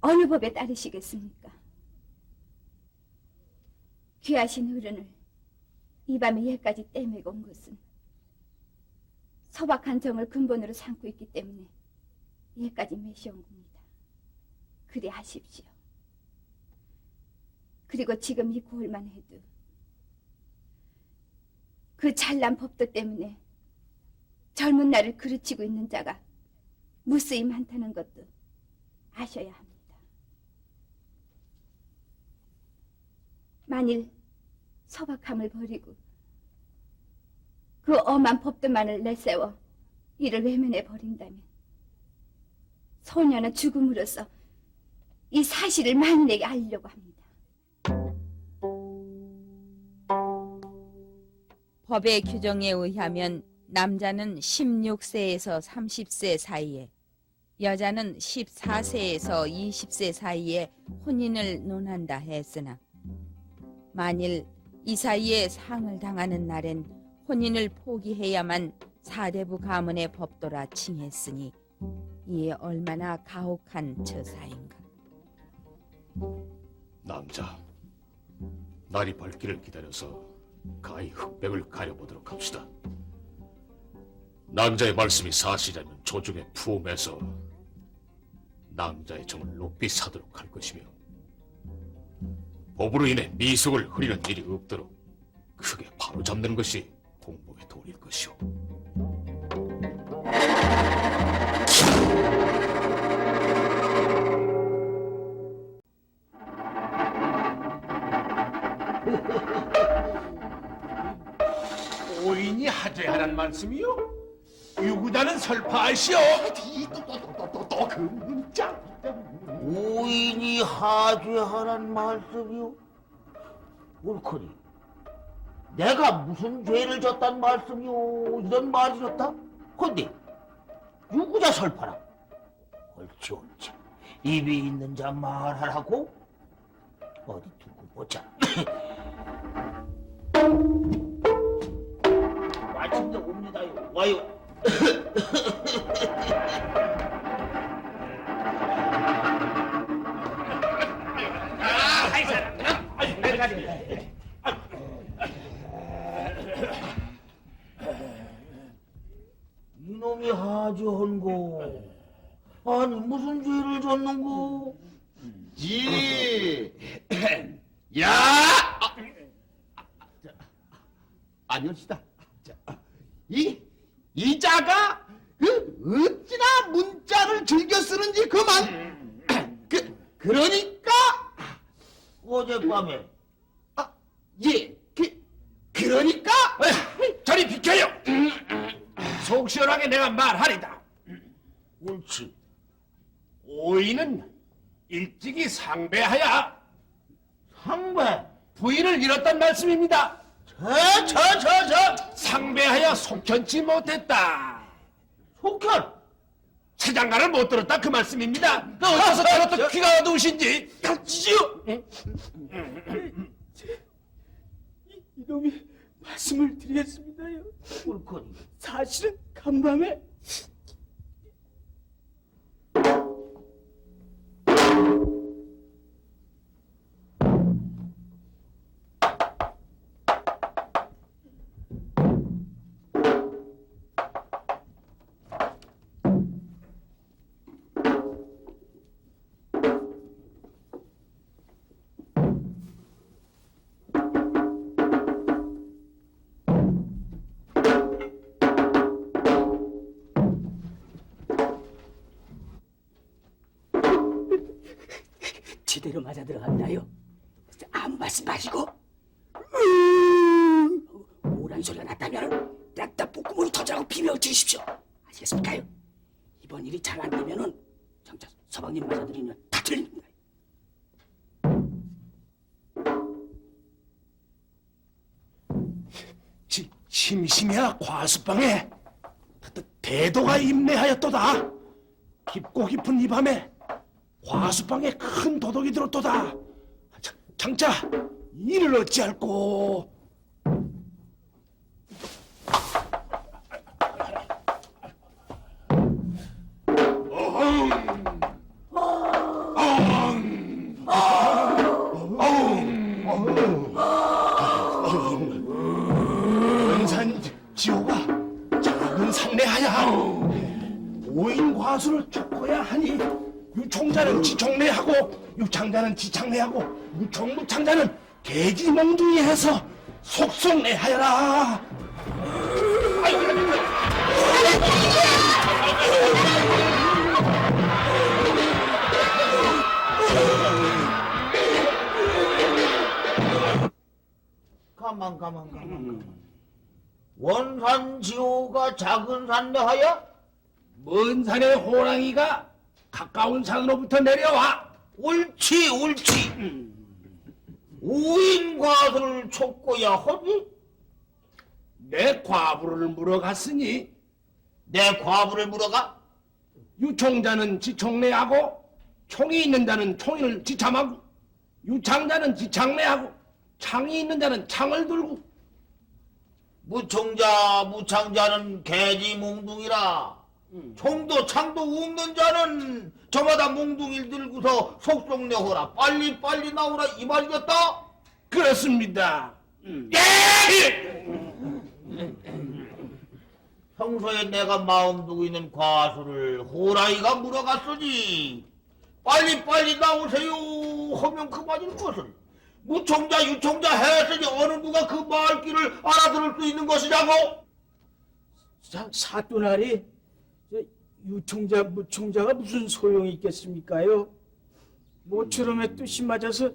어느 법에 따르시겠습니까? 귀하신 어른을 이 밤에 얘까지 떼매고 온 것은 소박한 정을 근본으로 삼고 있기 때문에 얘까지 매시온 겁니다. 그리 하십시오. 그리고 지금 이 고을만 해도 그 잘난 법도 때문에 젊은 날을 그르치고 있는 자가 무수히 많다는 것도 아셔야 합니다. 만일 소박함을 버리고 그 엄한 법도만을 내세워 이를 외면해 버린다면 소녀는 죽음으로써 이 사실을 만인에게 알리려고 합니다. 법의 규정에 의하면 남자는 16세에서 30세 사이에, 여자는 14세에서 20세 사이에 혼인을 논한다 했으나 만일 이 사이에 상을 당하는 날엔 혼인을 포기해야만 사대부 가문의 법도라 칭했으니 이에 얼마나 가혹한 처사인가. 남자, 날이 밝기를 기다려서 가히 흑백을 가려보도록 합시다. 남자의 말씀이 사실이라면 조중에 품에서 남자의 정을 높이 사도록 할 것이며 법으로 인해 미속을 흐리는 일이 없도록 크게 바로잡는 것이 공복의 도리일 것이오. 오인이 하죄하란 말씀이요? 유구단은 설파하시오. 또그 문자. 오인이 하죄하란 말씀이요? 옳거니 내가 무슨 죄를 졌단 말씀이요? 이런 말이었다? 근데 유구자 설파라. 옳지 옳지. 입이 있는 자 말하라고? 어디 두고 보자. 마침내 옵니다요. 와요. 이놈이 하죄한고 아니 무슨 죄를 졌는고? 야! 아니었시다. 이 자가 어찌나 문자를 즐겨 쓰는지 그만. 그러니까 어젯밤에 그러니까 저리 비켜요. 속 시원하게 내가 말하리다. 옳지. 오이는 일찍이 상배하여 상배. 부인을 잃었단 말씀입니다. 저 상배하여 속현치 못했다. 속현. 세장가를 못 들었다 그 말씀입니다. 어째서 들었다 귀가 어두우신지. 지지요. 이놈이 말씀을 드리겠습니다요. 옳거니. 사실은 간밤에 그대로 맞아 들어갑니다요. 아무 말씀 마시고 오란 소리가 났다면 딱딱 복구문이 터져라고 비명을 지르십시오. 아시겠습니까요? 이번 일이 잘 안 되면은 정작 서방님 맞아들이면 다 틀립니다. 심심해야 과수방에 대도가 임내하였도다. 깊고 깊은 이 밤에 과수방에 큰 도둑이 들었도다. 장차 이를 어찌할꼬. 은산 지호가 작은 산내하야 오인 과수를 쫓고야 하니 유총자는 지총내하고 유창자는 지창내하고 무총무창자는 개지몽둥이해서 속속내하여라. 가만. 원산 지호가 작은 산내하여? 먼 산의 호랑이가 가까운 산으로부터 내려와. 옳지. 오인 과수를 쫓고야 하니? 내 과부를 물어갔으니 내 과부를 물어가? 유총자는 지총내하고 총이 있는 자는 총을 지참하고 유창자는 지창내하고 창이 있는 자는 창을 들고 무총자 무창자는 개지 몽둥이라 총도 창도 없는 자는 저마다 몽둥이를 들고서 속속내호라 빨리 나오라 이 말이겠다? 그렇습니다. 평소에 내가 마음 두고 있는 과수를 호랑이가 물어갔으니 빨리 나오세요 하면 그만인 것을 무총자 유총자 했으니 어느 누가 그 말귀를 알아들을 수 있는 것이냐고? 사또나리 유총자 무총자가 무슨 소용이 있겠습니까요? 모처럼의 뜻이 맞아서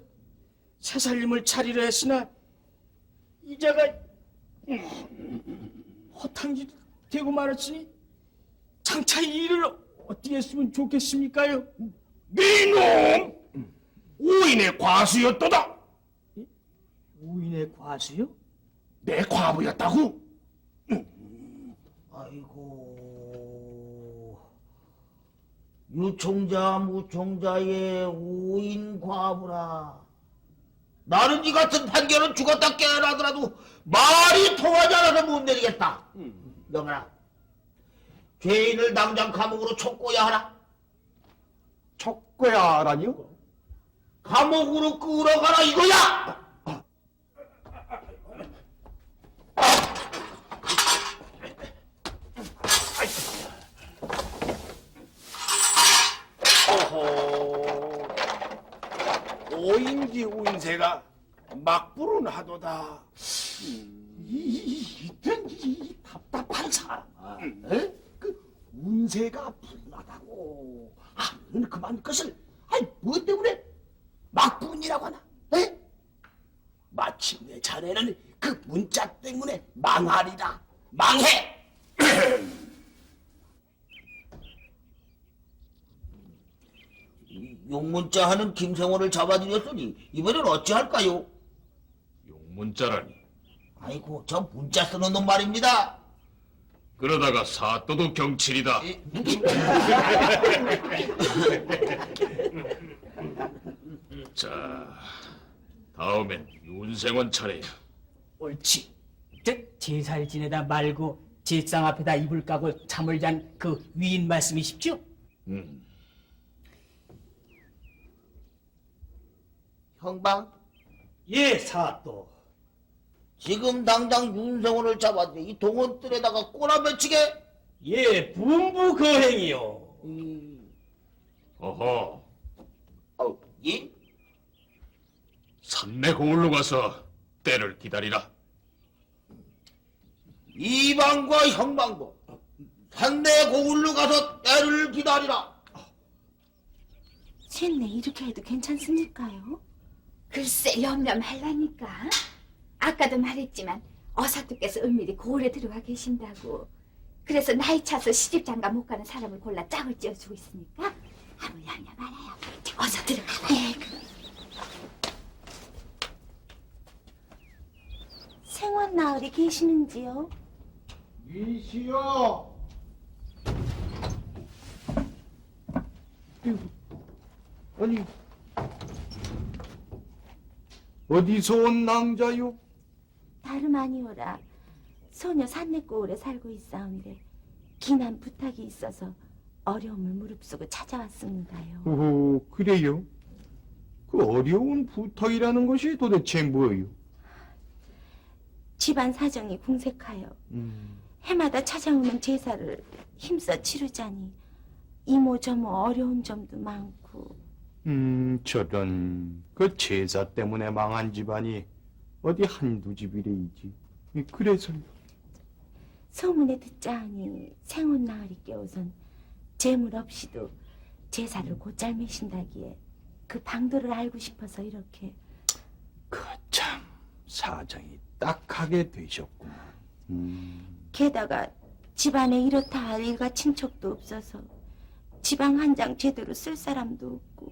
새살림을 차리려 했으나 이자가 허탕질 되고 말았으니 장차 이 일을 어떻게 했으면 좋겠습니까요? 네놈 오인의 과수였도다. 우인의 과수요? 내 과부였다고? 아이고 유총자 무총자의 오인 과부라 나는 이 같은 판결은 죽었다 깨어나더라도 말이 통하지 않아서 못 내리겠다. 명하라 죄인을 당장 감옥으로 촉고야 하라. 촉고야 하라니요? 감옥으로 끌어가라 이거야. 오인기 운세가 막부른 하도다. 이런 이 답답한 사람아. 그 운세가 불나다고 하는 그만 것을 뭐 때문에 막부른이라고 하나? 에? 마침내 자네는 그 문자 때문에 망하리라. 망해. 용문자 하는 김생원을 잡아들였으니 이번엔 어찌할까요? 용문자라니. 아이고 저 문자 쓰는 놈 말입니다. 그러다가 사또도 경칠이다. 자, 다음엔 윤생원 차례야. 옳지. 제사를 지내다 말고 제상 앞에다 이불 까고 잠을 잔 그 위인 말씀이십시오? 형방 예, 사또. 지금 당장 윤생원을 잡아들여 이 동원들에다가 꼬라매치게. 예, 분부거행이요. 어허, 예? 산내 거울로 가서 때를 기다리라. 이방과 형방도 산내 고을로 가서 때를 기다리라. 셋네 이렇게 해도 괜찮습니까요? 글쎄 염려말라니까. 아까도 말했지만 어사투께서 은밀히 고을에 들어와 계신다고. 그래서 나이 차서 시집장가 못 가는 사람을 골라 짝을 지어주고 있으니까 아무 염려 말아요. 어서 들어가봐. 예. 생원 나으리 계시는지요? 이시여. 아니, 어디서 온 낭자요? 다름 아니오라. 소녀 산내고을에 살고 있사온데 기난 부탁이 있어서 어려움을 무릅쓰고 찾아왔습니다요. 오, 그래요? 그 어려운 부탁이라는 것이 도대체 뭐예요? 집안 사정이 궁색하여 해마다 찾아오는 제사를 힘써 치르자니 이모저모 어려운 점도 많고. 저런, 그 제사 때문에 망한 집안이 어디 한두 집이래이지. 그래서요. 소문에 듣자 하니 생온 나으리께 우선 재물 없이도 제사를 곧잘 매신다기에 그 방도를 알고 싶어서 이렇게. 그 참, 사정이 딱하게 되셨구나. 게다가 집안에 이렇다 할 일가 친척도 없어서 지방 한 장 제대로 쓸 사람도 없고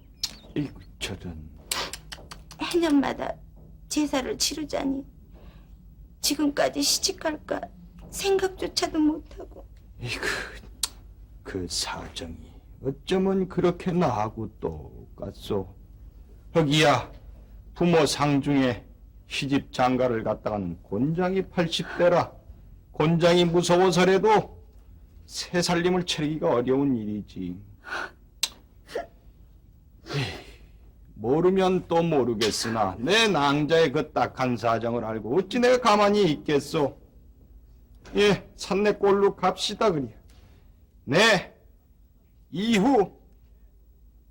이구, 저런. 해년마다 제사를 치르자니 지금까지 시집갈까 생각조차도 못하고. 이구, 그 사정이 어쩌면 그렇게 나하고 똑같소. 거기야 부모 상중에 시집 장가를 갔다가는 곤장이 80대라 곤장이 무서워서라도 새 살림을 차리기가 어려운 일이지. 모르면 또 모르겠으나 내 낭자의 그 딱한 사정을 알고 어찌 내가 가만히 있겠소. 예, 산내골로 갑시다 그려. 네, 이후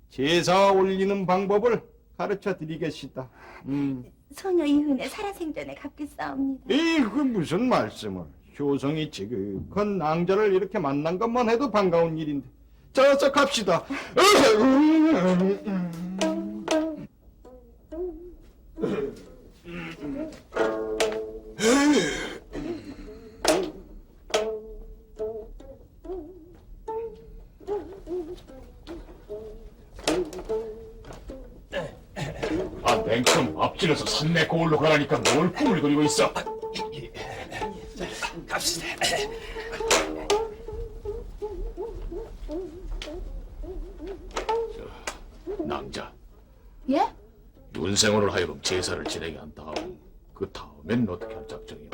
제사 올리는 방법을 가르쳐 드리겠시다. 소녀 이은혜 살아생전에 갚겠사옵니다. 그 무슨 말씀을. 효성이 지극한 낭자를 이렇게 만난 것만 해도 반가운 일인데. 자, 어서 갑시다. 아, 냉큼 앞질러서 산내 고을로 가라니까 뭘 꿈을 그리고 있어? 갑시다. 낭자, 예? 윤생원을 하여금 제사를 진행해 한 다음 그 다음엔 어떻게 할 작정이오?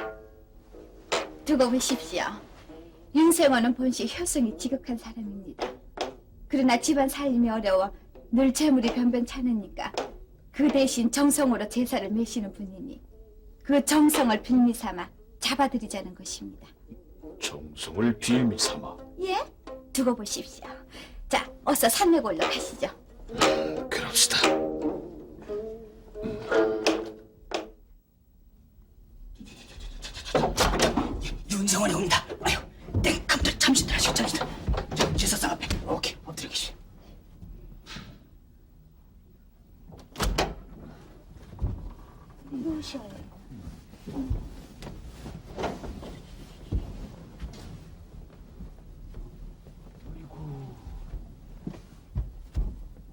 두고 보십시오. 윤생원은 본시 효성이 지극한 사람입니다. 그러나 집안 살림이 어려워 늘 재물이 변변찮으니까 그 대신 정성으로 제사를 매시는 분이니 그 정성을 빌미 삼아 잡아드리자는 것입니다. 정성을 빌미 삼아. 예? 두고 보십시오. 자, 어서 산내골로 가시죠. 그럽시다. 윤생원이 옵니다. 아유, 땡컴들 참신들 하시오, 참신들. 저 제사상 앞에 오케이 엎드려 계시. 무엇이어요?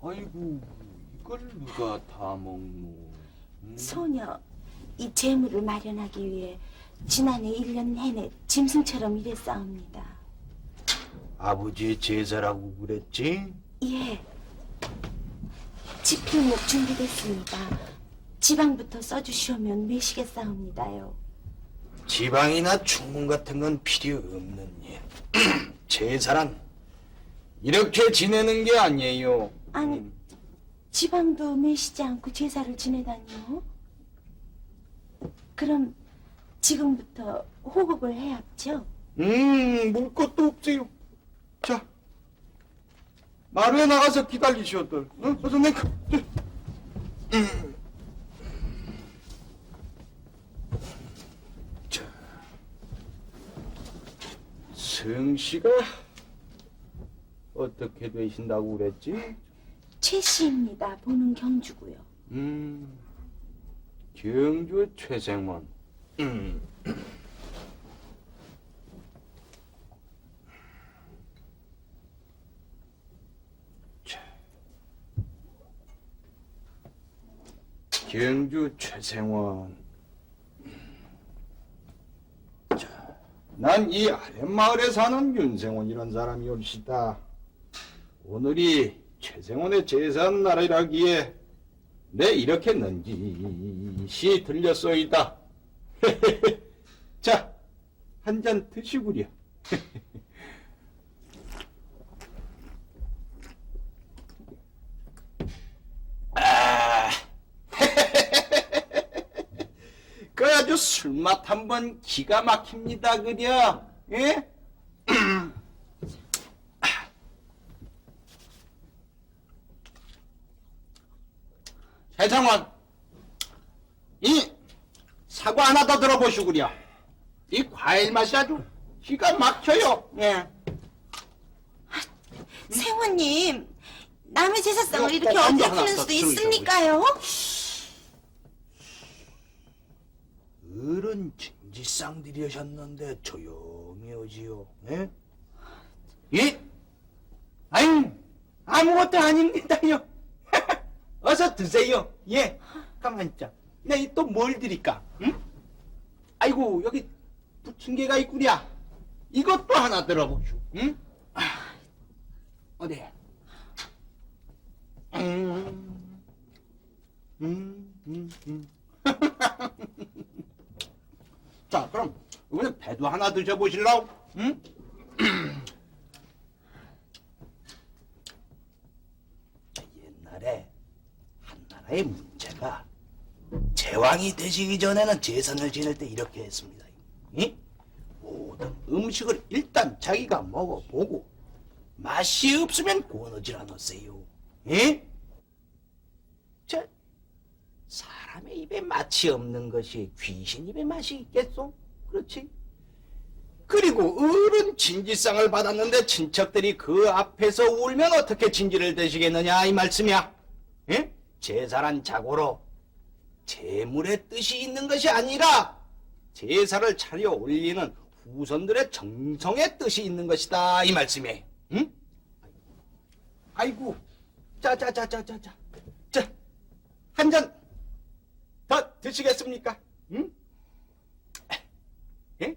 아이고, 이걸 누가 다 먹노? 소녀 이 재물을 마련하기 위해 지난해 1년 내내 짐승처럼 일했사옵니다. 아버지의 제사라고 그랬지? 예. 지필목 준비됐습니다. 지방부터 써주시오면 매시겠사옵니다요. 지방이나 충문 같은 건 필요 없는 일. 제사란 이렇게 지내는 게 아니에요. 아니, 지방도 매시지 않고 제사를 지내다니요? 그럼 지금부터 호흡을 해야죠? 물 것도 없어요. 자, 마루에 나가서 기다리시오들. 응? 어서 내가. 자, 성씨가 어떻게 되신다고 그랬지? 최씨입니다. 보는 경주고요. 경주 최생원. 경주 최생원. 난 이 아랫마을에 사는 윤생원이란 사람이 올시다. 오늘이 최생원의 제사하는 날이라기에 내 이렇게 넌지시 들렸소이다. 자, 한 잔 드시구려. 그 아주 술맛 한번 기가 막힙니다, 그려? 예? 최상원, 이 사과 하나 더 들어보시구려. 이 과일 맛이 아주 기가 막혀요. 예. 생원님, 남의 제사상을 이거 이렇게 꼭 어디에 하나 피는 더 수도 들어있어, 있습니까요? 어른 진지상들이셨는데 조용히 오지요. 예? 예? 아유, 아무것도 아닙니다요. 어서 드세요. 예, 가만 있자. 내 또 뭘 드릴까? 응? 아이고, 여기 부침개가 있구려. 이것도 하나 들어보시오. 응? 어디? 자, 그럼 이번에 배도 하나 드셔보실라우? 응? 옛날에 한나라의 문제가 제왕이 되시기 전에는 제선을 지낼 때 이렇게 했습니다. 응? 모든 음식을 일단 자기가 먹어보고 맛이 없으면 권하지 않았어요. 응? 자, 사람의 입에 맛이 없는 것이 귀신 입에 맛이 있겠소? 그렇지? 그리고 어른 진지상을 받았는데 친척들이 그 앞에서 울면 어떻게 진지를 대시겠느냐 이 말씀이야. 예? 제사란 자고로 재물의 뜻이 있는 것이 아니라 제사를 차려 올리는 후손들의 정성의 뜻이 있는 것이다 이 말씀이에요. 응? 아이고, 자, 한 잔 더 드시겠습니까? 응? 예?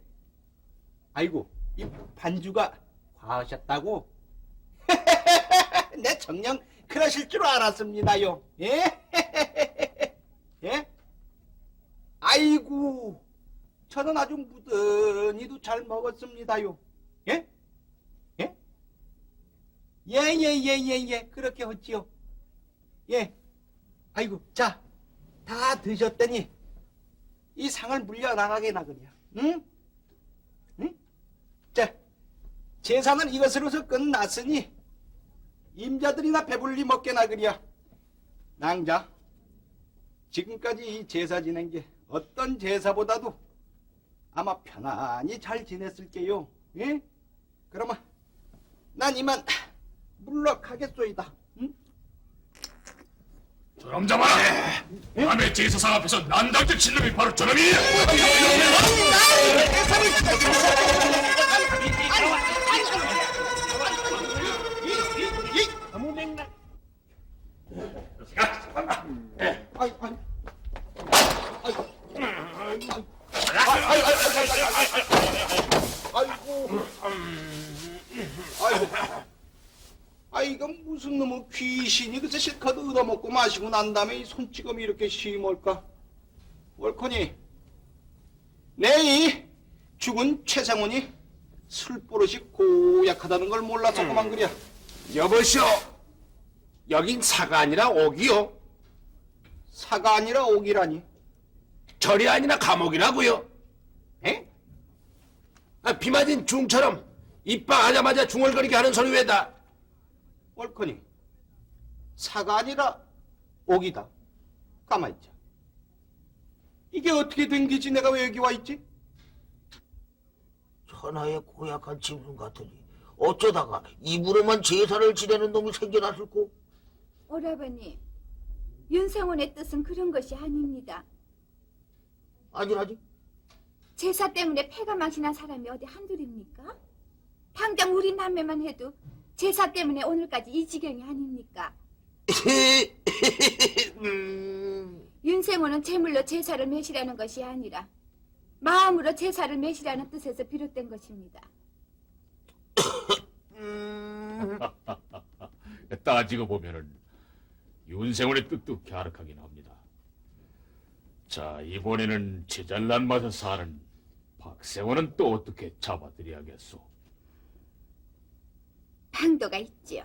아이고, 이 반주가 과하셨다고? 내 정녕 그러실 줄 알았습니다요. 예? 예? 아이고, 저는 아주 무던히도 잘 먹었습니다요. 예? 예? 예, 그렇게 하지요. 예. 아이고, 자, 다 드셨더니 이 상을 물려나가게나 그려. 응? 응? 자, 제사는 이것으로서 끝났으니 임자들이나 배불리 먹게나 그려. 낭자, 지금까지 이 제사 지낸 게 어떤 제사보다도 아마 편안히 잘 지냈을게요. 예? 그러면 난 이만 물러가겠소이다. 응? 저놈 잡아라! 남의 제사상 앞에서 난당들 친 놈이 바로 저놈이야! 이건 무슨 놈의 귀신이 그새 실컷 얻어먹고 마시고 난 다음에 이 손찌검이 이렇게 심을까? 월커니, 내 이 죽은 최상훈이 술버릇이 고약하다는 걸 몰라서 그만 그려. 여보시오, 여긴 사가 아니라 옥이요. 사가 아니라 옥이라니. 절이 아니라 감옥이라고요. 에? 비 맞은 중처럼 입방 하자마자 중얼거리게 하는 소리 왜다? 월커니, 사가 아니라 옥이다. 가만히 있자. 이게 어떻게 된 기지? 내가 왜 여기 와 있지? 천하의 고약한 짐승 같으니 어쩌다가 입으로만 제사를 지내는 놈이 생겨났을꼬? 오라버니, 윤생원의 뜻은 그런 것이 아닙니다. 아니라지? 제사 때문에 패가 망신한 사람이 어디 한둘입니까? 당장 우리 남매만 해도 제사 때문에 오늘까지 이 지경이 아닙니까? 윤생호는 제물로 제사를 매시라는 것이 아니라 마음으로 제사를 매시라는 뜻에서 비롯된 것입니다. 따지고 보면은 윤생원의 뜻도 갸륵하긴 합니다. 자, 이번에는 제잘난 맛에 사는 박생원은 또 어떻게 잡아드려야겠소? 방도가 있지요.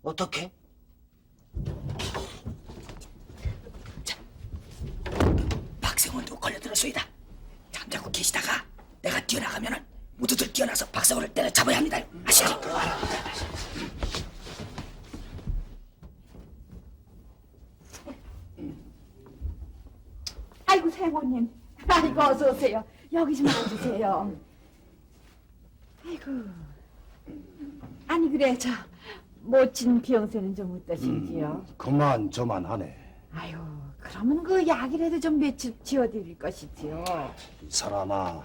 어떻게? 박생원도 걸려들었소이다. 잠자고 계시다가 내가 뛰어나가면은 모두들 뛰어나서 박생원을 때려잡아야 합니다. 아시죠? 아이고 생호님, 아이고 어서 오세요. 여기 좀 앉으세요. 아이고, 아니 그래 저 모친 비영세는 좀 어떠신지요? 그만 저만하네. 아유, 그러면 그 약이라도 좀 며칠 지어드릴 것이지요. 이 사람아,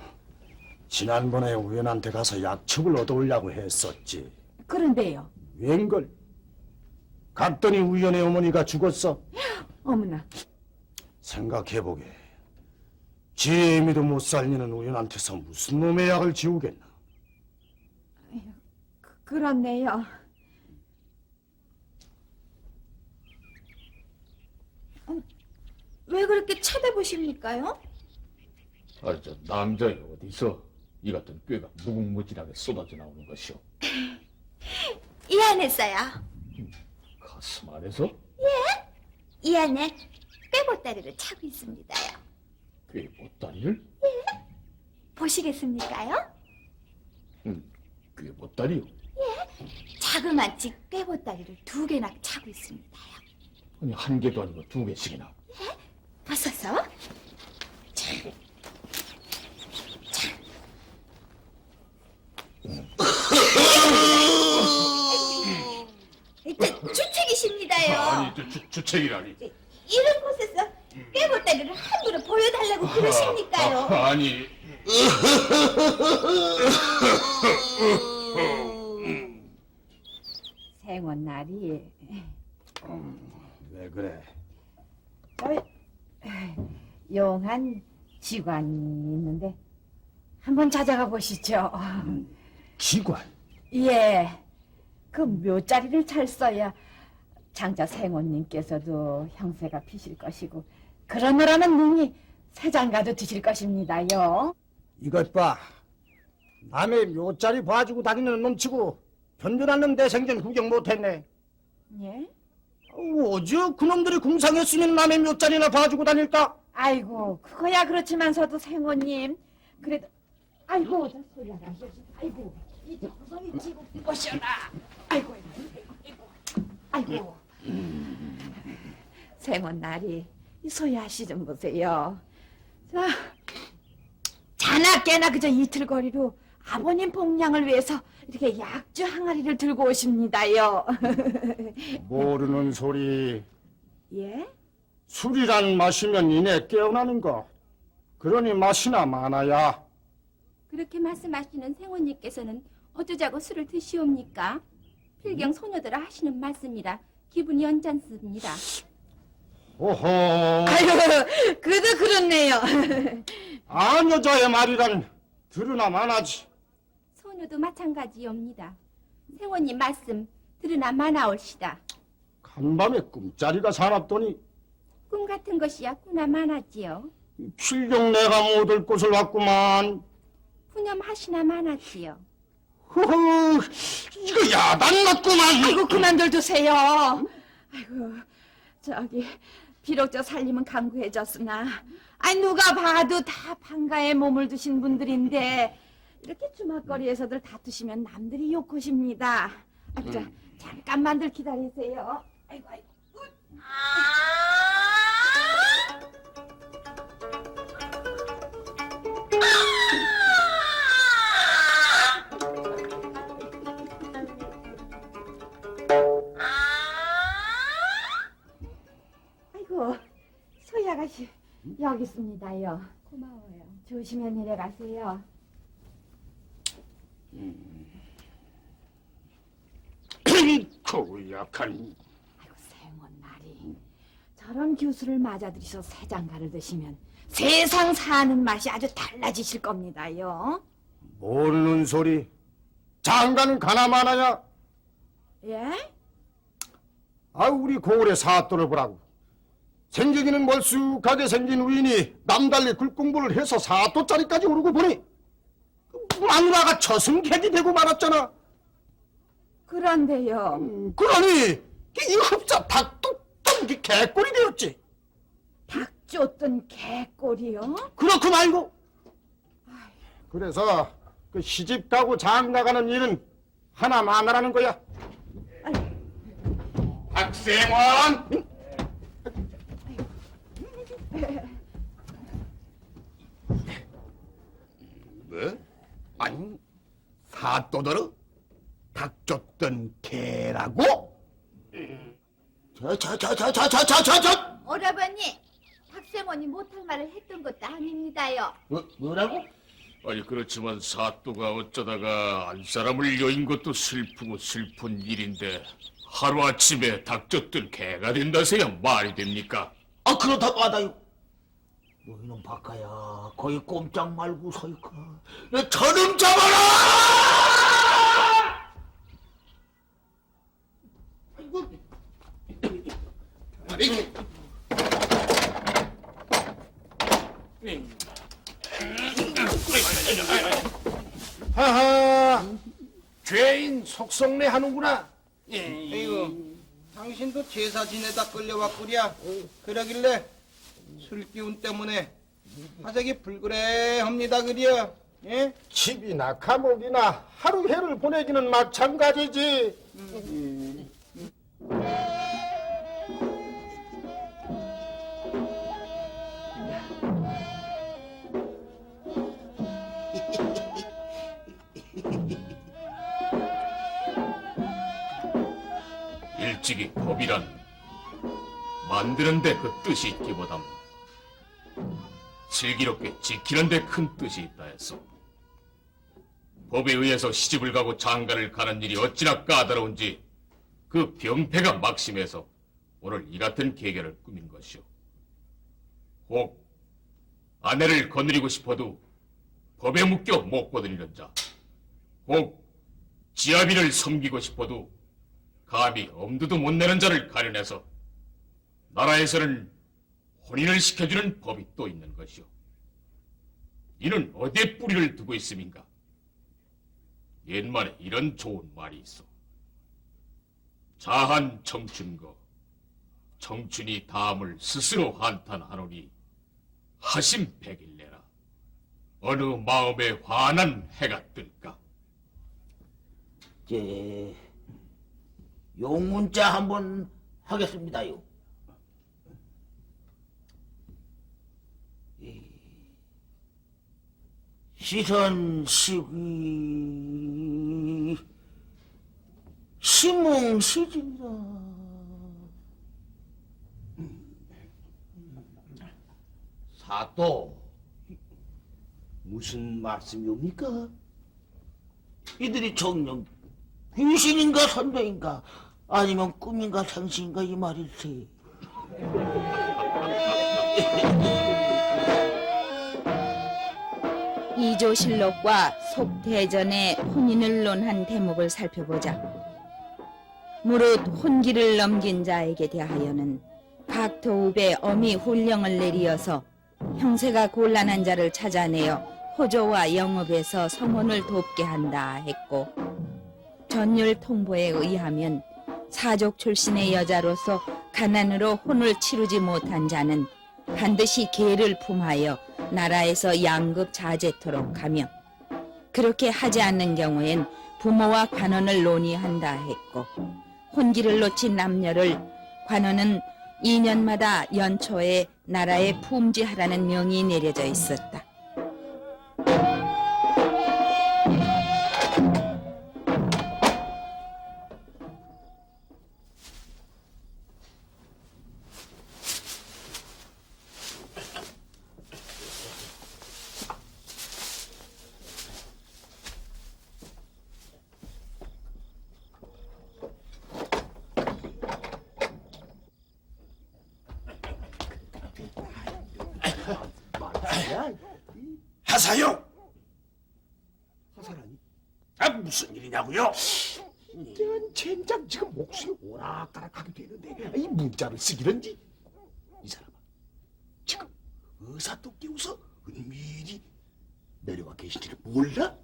지난번에 우연한테 가서 약첩을 얻어오려고 했었지. 그런데요. 웬걸? 갔더니 우연의 어머니가 죽었어. 어머나, 생각해보게. 지 애미도 못 살리는 우연한테서 무슨 놈의 약을 지우겠나? 그렇네요. 왜 그렇게 쳐다보십니까요? 아, 저 남자애 어디서 이 같은 꾀가 무궁무진하게 쏟아져 나오는 것이오? 이 안에서요. 가슴 안에서? 이 안에 꾀보따리를 차고 있습니다요. 꾀 보따리를? 보시겠습니까요? 꾀 보따리요? 자그마치 꾀보따리를 2개나 차고 있습니다요. 아니, 한 개도 아니고 2개씩이나. 벗어서. 주책이십니다요. 아니, 주책이라니. 이런 곳에서 꾀보따리를 함부로 보여달라고 그러십니까요? 아니. 생원날이 왜 그래? 용한 지관이 있는데 한번 찾아가 보시죠. 기관? 예, 그 묘자리를 잘 써야 장자 생원님께서도 형세가 피실 것이고 그러느라는 능히 세장가도 드실 것입니다요. 이것 봐. 남의 묘자리 봐주고 다니는 놈치고 변변하는 내 생전 구경 못했네. 예? 어제 그놈들이 궁상에 쓰는 남의 묘자리나 봐주고 다닐까? 아이고, 그거야 그렇지만서도 생원님 그래도 아이고 저 소리가 아이고 이 정성이 지고 오셔라. 아이고 아이고 생원날이 이 소야씨 좀 보세요. 자, 자나깨나 그저 이틀거리로 아버님 복량을 위해서 이렇게 약주 항아리를 들고 오십니다요. 모르는 소리. 예? 술이란 마시면 이내 깨어나는 거. 그러니 맛이나 많아야. 그렇게 말씀하시는 생원님께서는 어쩌자고 술을 드시옵니까? 필경 소녀들아 하시는 말씀이라 기분이 언짢습니다. 오호. 아유, 그도 그렇네요. 안 여자의 말이란 들으나 마나지. 소녀도 마찬가지옵니다. 생원님 말씀 들으나 마나올시다. 간밤에 꿈자리가 사납더니 꿈 같은 것이야 꾸나 마나지요. 필경 내가 못 올 곳을 왔구만. 푸념하시나 마나지요. 허허, 이거 야단 났구만. 아이고, 그만들 두세요. 아이고, 저기, 비록 저 살림은 강구해졌으나, 아니, 누가 봐도 다 방가에 몸을 두신 분들인데, 이렇게 주막거리에서들 다투시면 남들이 욕하십니다. 아, 그래, 잠깐만들 기다리세요. 아이고, 아이고. 아가씨, 여기 있습니다요. 고마워요. 조심히 내려가세요. 고약한 아이고, 생원 말이. 저런 교수를 맞아들이셔 새장가를 드시면 세상 사는 맛이 아주 달라지실 겁니다요. 모르는 소리. 장가는 가나마나냐? 예? 아, 우리 고을의 사또를 보라고. 생기기는 멀쑥하게 생긴 우인이 남달리 글공부를 해서 사또짜리까지 오르고 보니 마누라가 저승개디 되고 말았잖아. 그런데요. 그러니 이 흡사 닭뚝던 게 개꼴이 되었지. 닭 쫓던 개꼴이요? 그렇고 말고. 그래서 그 시집 가고 장 나가는 일은 하나만 하라는 거야. 박생원! 뭐? 아니, 사또더러 닭 쫓던 개라고? 저. 오라버니, 박세mon이 못할 말을 했던 것도 아닙니다요. 뭐라고? 아니 그렇지만 사또가 어쩌다가 안 사람을 여인 것도 슬프고 슬픈 일인데 하루아침에 닥쳤던 개가 된다세야 말이 됩니까? 아, 그렇다고 하다요. 너희는 바카야, 거기 꼼짝 말고 서있까. 저놈 잡아라! 하하, 죄인 속성내 하는구나. 아이고, 당신도 제사 지내다 끌려왔구랴. 그러길래 술 기운 때문에 화색이 불그레합니다 그려. 예? 집이나 감옥이나 하루 해를 보내기는 마찬가지지. 일찍이 법이란 만드는데 그 뜻이 있기보단 슬기롭게 지키는데 큰 뜻이 있다 했어. 법에 의해서 시집을 가고 장가를 가는 일이 어찌나 까다로운지 그 병폐가 막심해서 오늘 이 같은 계결을 꾸민 것이오. 혹 아내를 거느리고 싶어도 법에 묶여 못 거느리는 자, 혹 지아비를 섬기고 싶어도 감히 엄두도 못 내는 자를 가려내서 나라에서는 혼인을 시켜주는 법이 또 있는 것이오. 이는 어디에 뿌리를 두고 있음인가? 옛말에 이런 좋은 말이 있어. 자한 청춘거 청춘이 다음을 스스로 한탄하노니 하심 백일내라. 어느 마음에 환한 해가 뜰까? 용문자 한번 하겠습니다요. 시선 시기 시몽 시지라. 사또, 무슨 말씀이옵니까? 이들이 정녕 귀신인가 선녀인가 아니면 꿈인가 생신인가 이 말일세. 이조실록과 속대전의 혼인을 논한 대목을 살펴보자. 무릇 혼기를 넘긴 자에게 대하여는 각 도읍에 엄히 훈령을 내리어서 형세가 곤란한 자를 찾아내어 호조와 영업에서 성혼을 돕게 한다 했고, 전율 통보에 의하면 사족 출신의 여자로서 가난으로 혼을 치르지 못한 자는 반드시 계를 품하여 나라에서 양급 자제토록 하며, 그렇게 하지 않는 경우엔 부모와 관원을 논의한다 했고, 혼기를 놓친 남녀를 관원은 2년마다 연초에 나라에 품지하라는 명이 내려져 있었다. 하사요? 하사라니? 아, 무슨 일이냐고요? 이런 젠장 지금 목숨이 오락가락하게 되는데 이 문자를 쓰기는지. 이 사람아, 지금 의사 또 깨워서 은밀히 내려와 계신지를 몰라?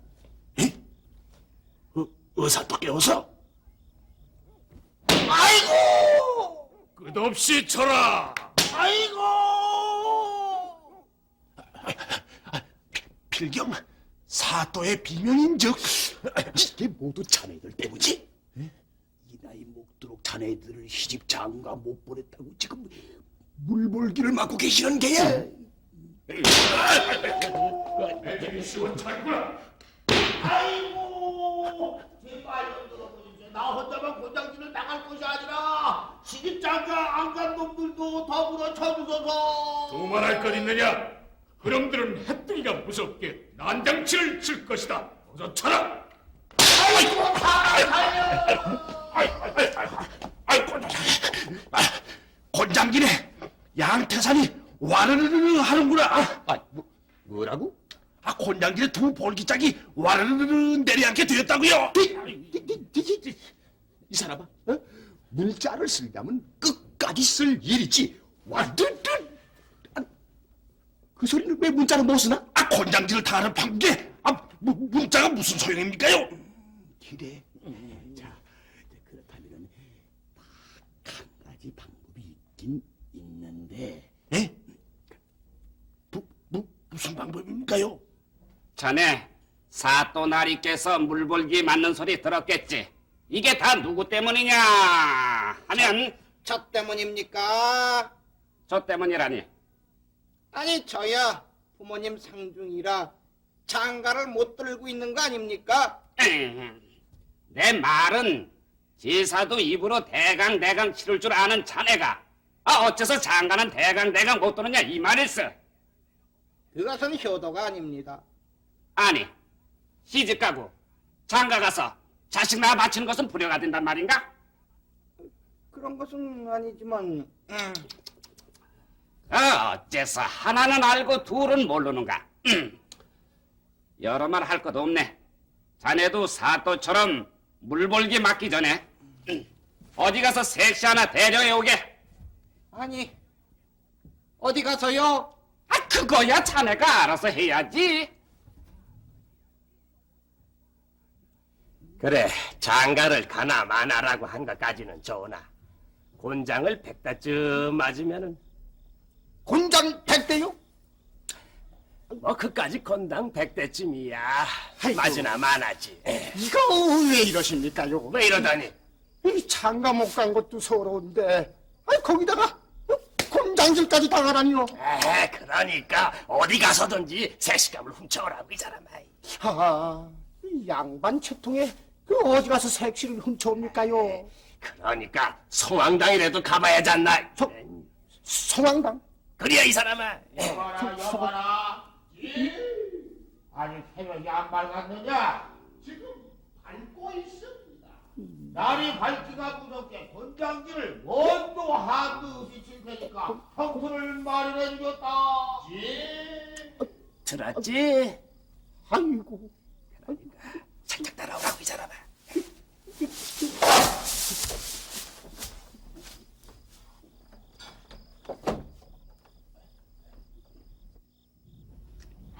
에? 의사 또 깨워서? 아이고! 끝없이 쳐라. 아이고! 필경, 사또의 비명인즉 이게 모두 자네들 때문이지? 이 나이 먹도록 자네들을 시집 장가 못 보냈다고 지금 물볼기를 맞고 계시는 게야. 아이고, 제발 좀 들어보십시오. 나 혼자만 곤장질을 당할 것이 아니라 시집장가 안 간 놈들도 더불어 쳐주소서. 두말할 것 있느냐? 그놈들은 해뜨기가 무섭게 난장치를 칠 것이다. 어서 쳐라. 곤장길에 양태산이 와르르르 하는구나. 뭐라고? 곤장길에 두 볼기짝이 와르르르 내려앉게 되었다고요. 이 사람아, 문자를 쓰려면 끝까지 쓸 일이지. 완전 그 소리는 왜 문자를 못 쓰나? 곤장질을 당하는 판국에 문자가 무슨 소용입니까요? 그래. 자, 그렇다면 딱 한 가지 방법이 있긴 있는데. 에? 무슨 방법입니까요? 자네 사또나리께서 물볼기 맞는 소리 들었겠지. 이게 다 누구 때문이냐 하면 저 때문입니까? 저 때문이라니. 아니 저야 부모님 상중이라 장가를 못 들고 있는 거 아닙니까? 내 말은 제사도 입으로 대강 치를 줄 아는 자네가 어째서 장가는 대강 못 들느냐 이 말일세. 그것은 효도가 아닙니다. 아니 시집가고 장가가서 자식 낳아 바치는 것은 불효가 된단 말인가? 그런 것은 아니지만 어째서 하나는 알고 둘은 모르는가? 여러 말 할 것도 없네. 자네도 사또처럼 물볼기 맞기 전에 어디 가서 색시 하나 대려해 오게. 아니 어디 가서요? 그거야 자네가 알아서 해야지. 그래, 장가를 가나 마나라고 한 것까지는 좋으나 곤장을 100대쯤 맞으면은 곤장 100대요? 뭐 그까지 건당 100대쯤이야. 맞으나 마나지. 이거 왜 이러십니까요? 왜 이러다니? 이 장가 못 간 것도 서러운데 거기다가 곤장질까지 당하라니요. 그러니까 어디 가서든지 색시감을 훔쳐오라고 이 사람아. 이 양반 채통에 그 어디 가서 색시를 훔쳐옵니까요? 그러니까 송황당이라도 가봐야지 않나. 송황당? 그래야 이 사람아. 여봐라. 아니 새벽이 안 밝았느냐? 지금 밝고 있습니다. 날이 밝기가 무섭게 권장지를 원도 한도 없이 칠 테니까 형수를 마련해주겠다. 들었지? 아이고. 살짝 따라오라고 이 사람아.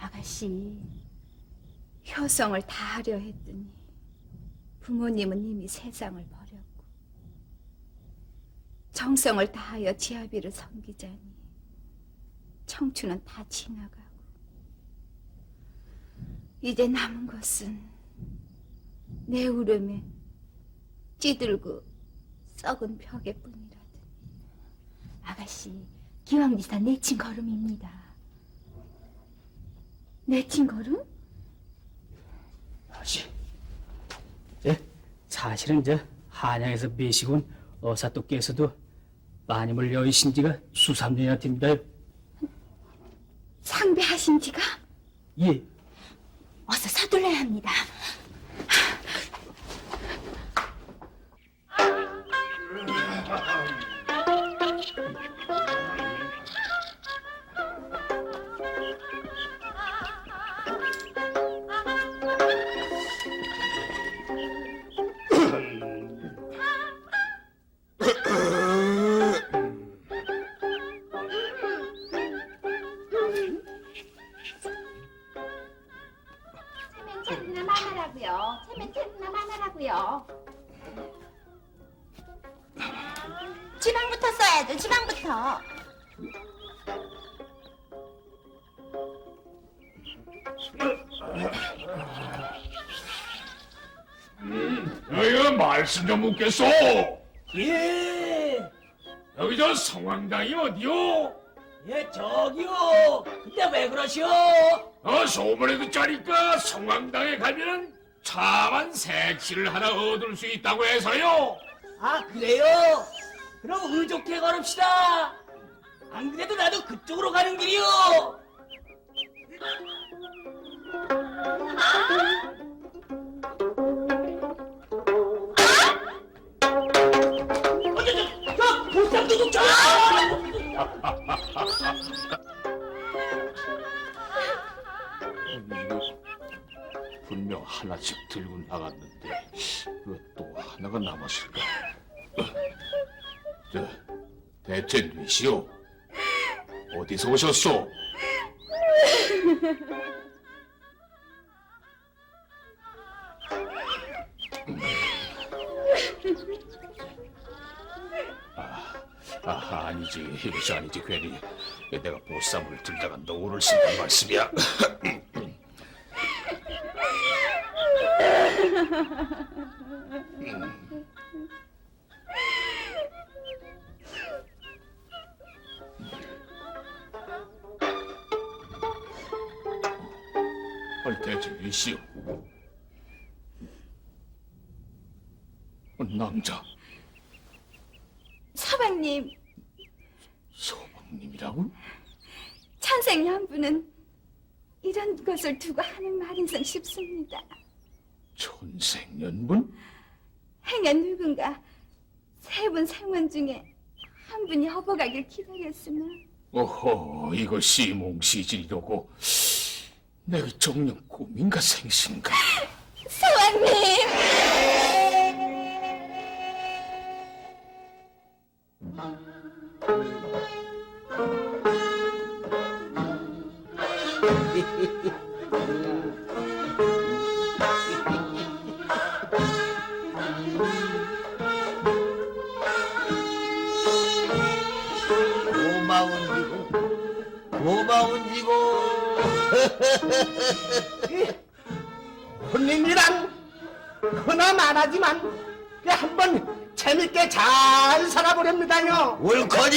아가씨, 효성을 다 하려 했더니 부모님은 이미 세상을 버렸고 정성을 다하여 지아비를 섬기자니 청춘은 다 지나가고 이제 남은 것은 내 울음에 찌들고 썩은 벽에뿐이라더니 아가씨, 기왕비사 내친 걸음입니다. 내친 걸음? 아씨, 사실은 한양에서 매시곤 어사또께서도 마님을 여의신 지가 수삼년이나 됩니다. 상배하신 지가? 예. 어서 서둘러야 합니다. 지방부터 써야죠, 지방부터. 너희가 말씀 좀 묻겠소. 예, 여기 저 성황당이 어디요? 예, 저기요. 근데 왜 그러시오? 소문에 듣자니까 성황당에 가면은 참한 색시를 하나 얻을 수 있다고 해서요. 아, 그래요? 그럼 의좋게 걸읍시다. 안 그래도 나도 그쪽으로 가는 길이요. 저 보쌈 도둑 이거 분명 하나씩 들고 나갔는데 왜 또 하나가 남았을까? 저 대체 누이시오? 어디서 오셨소? 아니지, 이것이 아니지. 괜히 내가 보쌈을 들다가 노를 쓴단 말씀이야. 아니 대체 위시오? 남자 서방님, 소방님이라고? 천생연분은 이런 것을 두고 하는 말인성 싶습니다. 천생연분? 행여 누군가 세 분 생원 중에 한 분이 허버가길 기다렸으면 오호, 이거 시몽시진이로고 내가 정녕 꿈인가 생신가? 서방님! 고마운지고 혼님이란 흔함 안 하지만 한번 재밌게 잘 살아보렵니다요. 옳거니.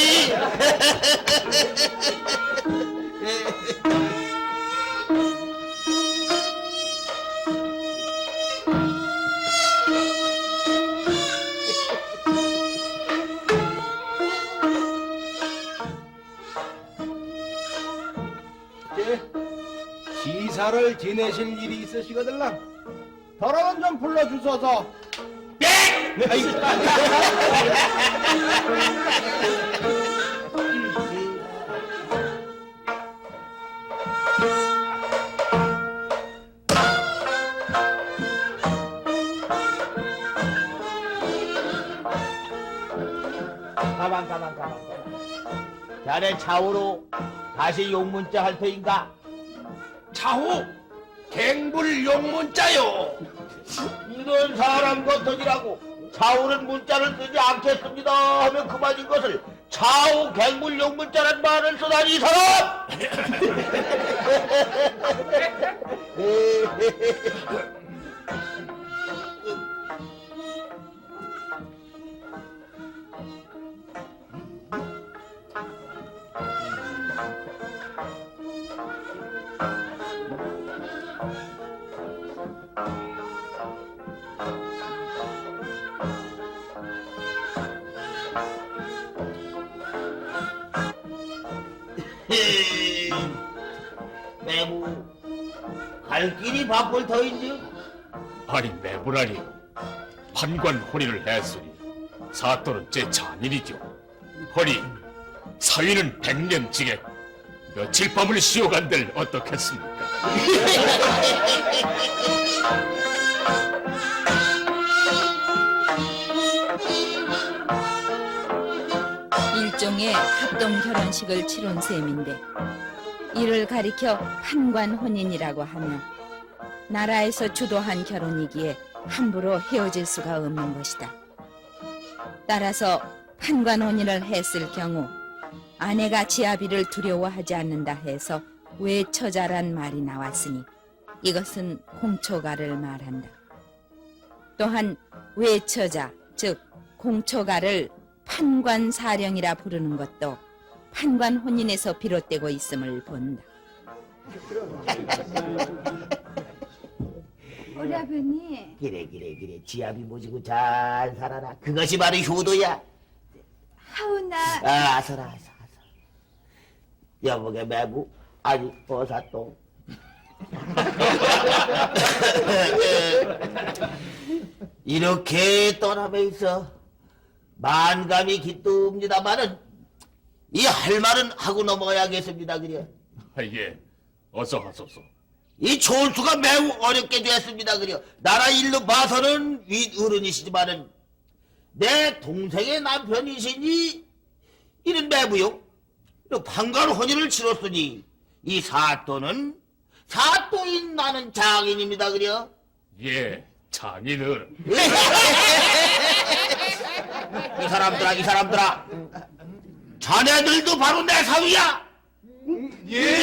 기사를 지내실 일이 있으시거들라. 더러운 좀 불러주소서. 가만. 자네 차후로 다시 용문자 할 터인가? 차후? 갱불 용문자요. 이런 사람 같으니라고 차후는 문자를 쓰지 않겠습니다 하면 그만인 것을 차후 갱불 용문자란 말을 쓰다니 이 사람! 매부 갈 길이 바쁠 터인지. 아니 매부라니 판관 혼인을 했으니 사또는 제 잔일이죠. 허니 사위는 100년 징에 며칠 밤을 쉬어간들 어떻겠습니까? 일종의 합동 결혼식을 치른 셈인데 이를 가리켜 판관 혼인이라고 하며 나라에서 주도한 결혼이기에 함부로 헤어질 수가 없는 것이다. 따라서 판관 혼인을 했을 경우 아내가 지아비를 두려워하지 않는다 해서 외처자란 말이 나왔으니 이것은 공초가를 말한다. 또한 외처자, 즉 공초가를 판관사령이라 부르는 것도 판관 혼인에서 비롯되고 있음을 본다. 오라버니, 그래 지압이 모시고 잘 살아라. 그것이 바로 효도야. 하오나. 아, 아서라. 여보게 매부 아니 버사똥. 이렇게 떠나며 있어 만감이 깃듭니다마는 이 할 말은 하고 넘어가야겠습니다. 그래. 예, 어서 하소서. 이 졸수가 매우 어렵게 되었습니다. 그래. 나라 일로 봐서는 윗어른이시지만은 내 동생의 남편이시니 이는 매부요. 판관 혼인을 치렀으니 이 사또는 사또인 나는 장인입니다. 그래. 예, 장인어른. 이 사람들아 자네들도 바로 내 사위야. 예,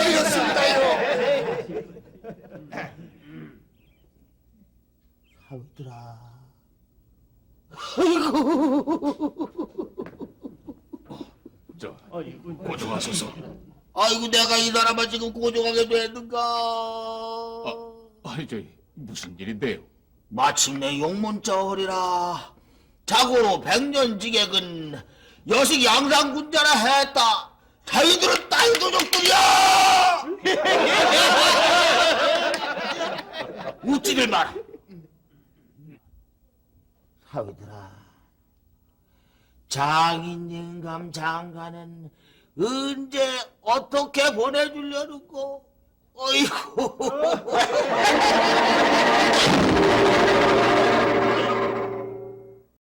그렇습니다요. 사위들아 아이고 저, 고정하소서. 아이고 내가 이 사람을 지금 고정하게 됐는가. 저 무슨 일인데요? 마침내 용문자 허리라 자고로 백년지객은 여식 양상군자라 했다. 자기들은 따위 도적들이야. 웃지를 마라. 사위들아, 장인 영감 장가는 언제 어떻게 보내주려는고. 어이구.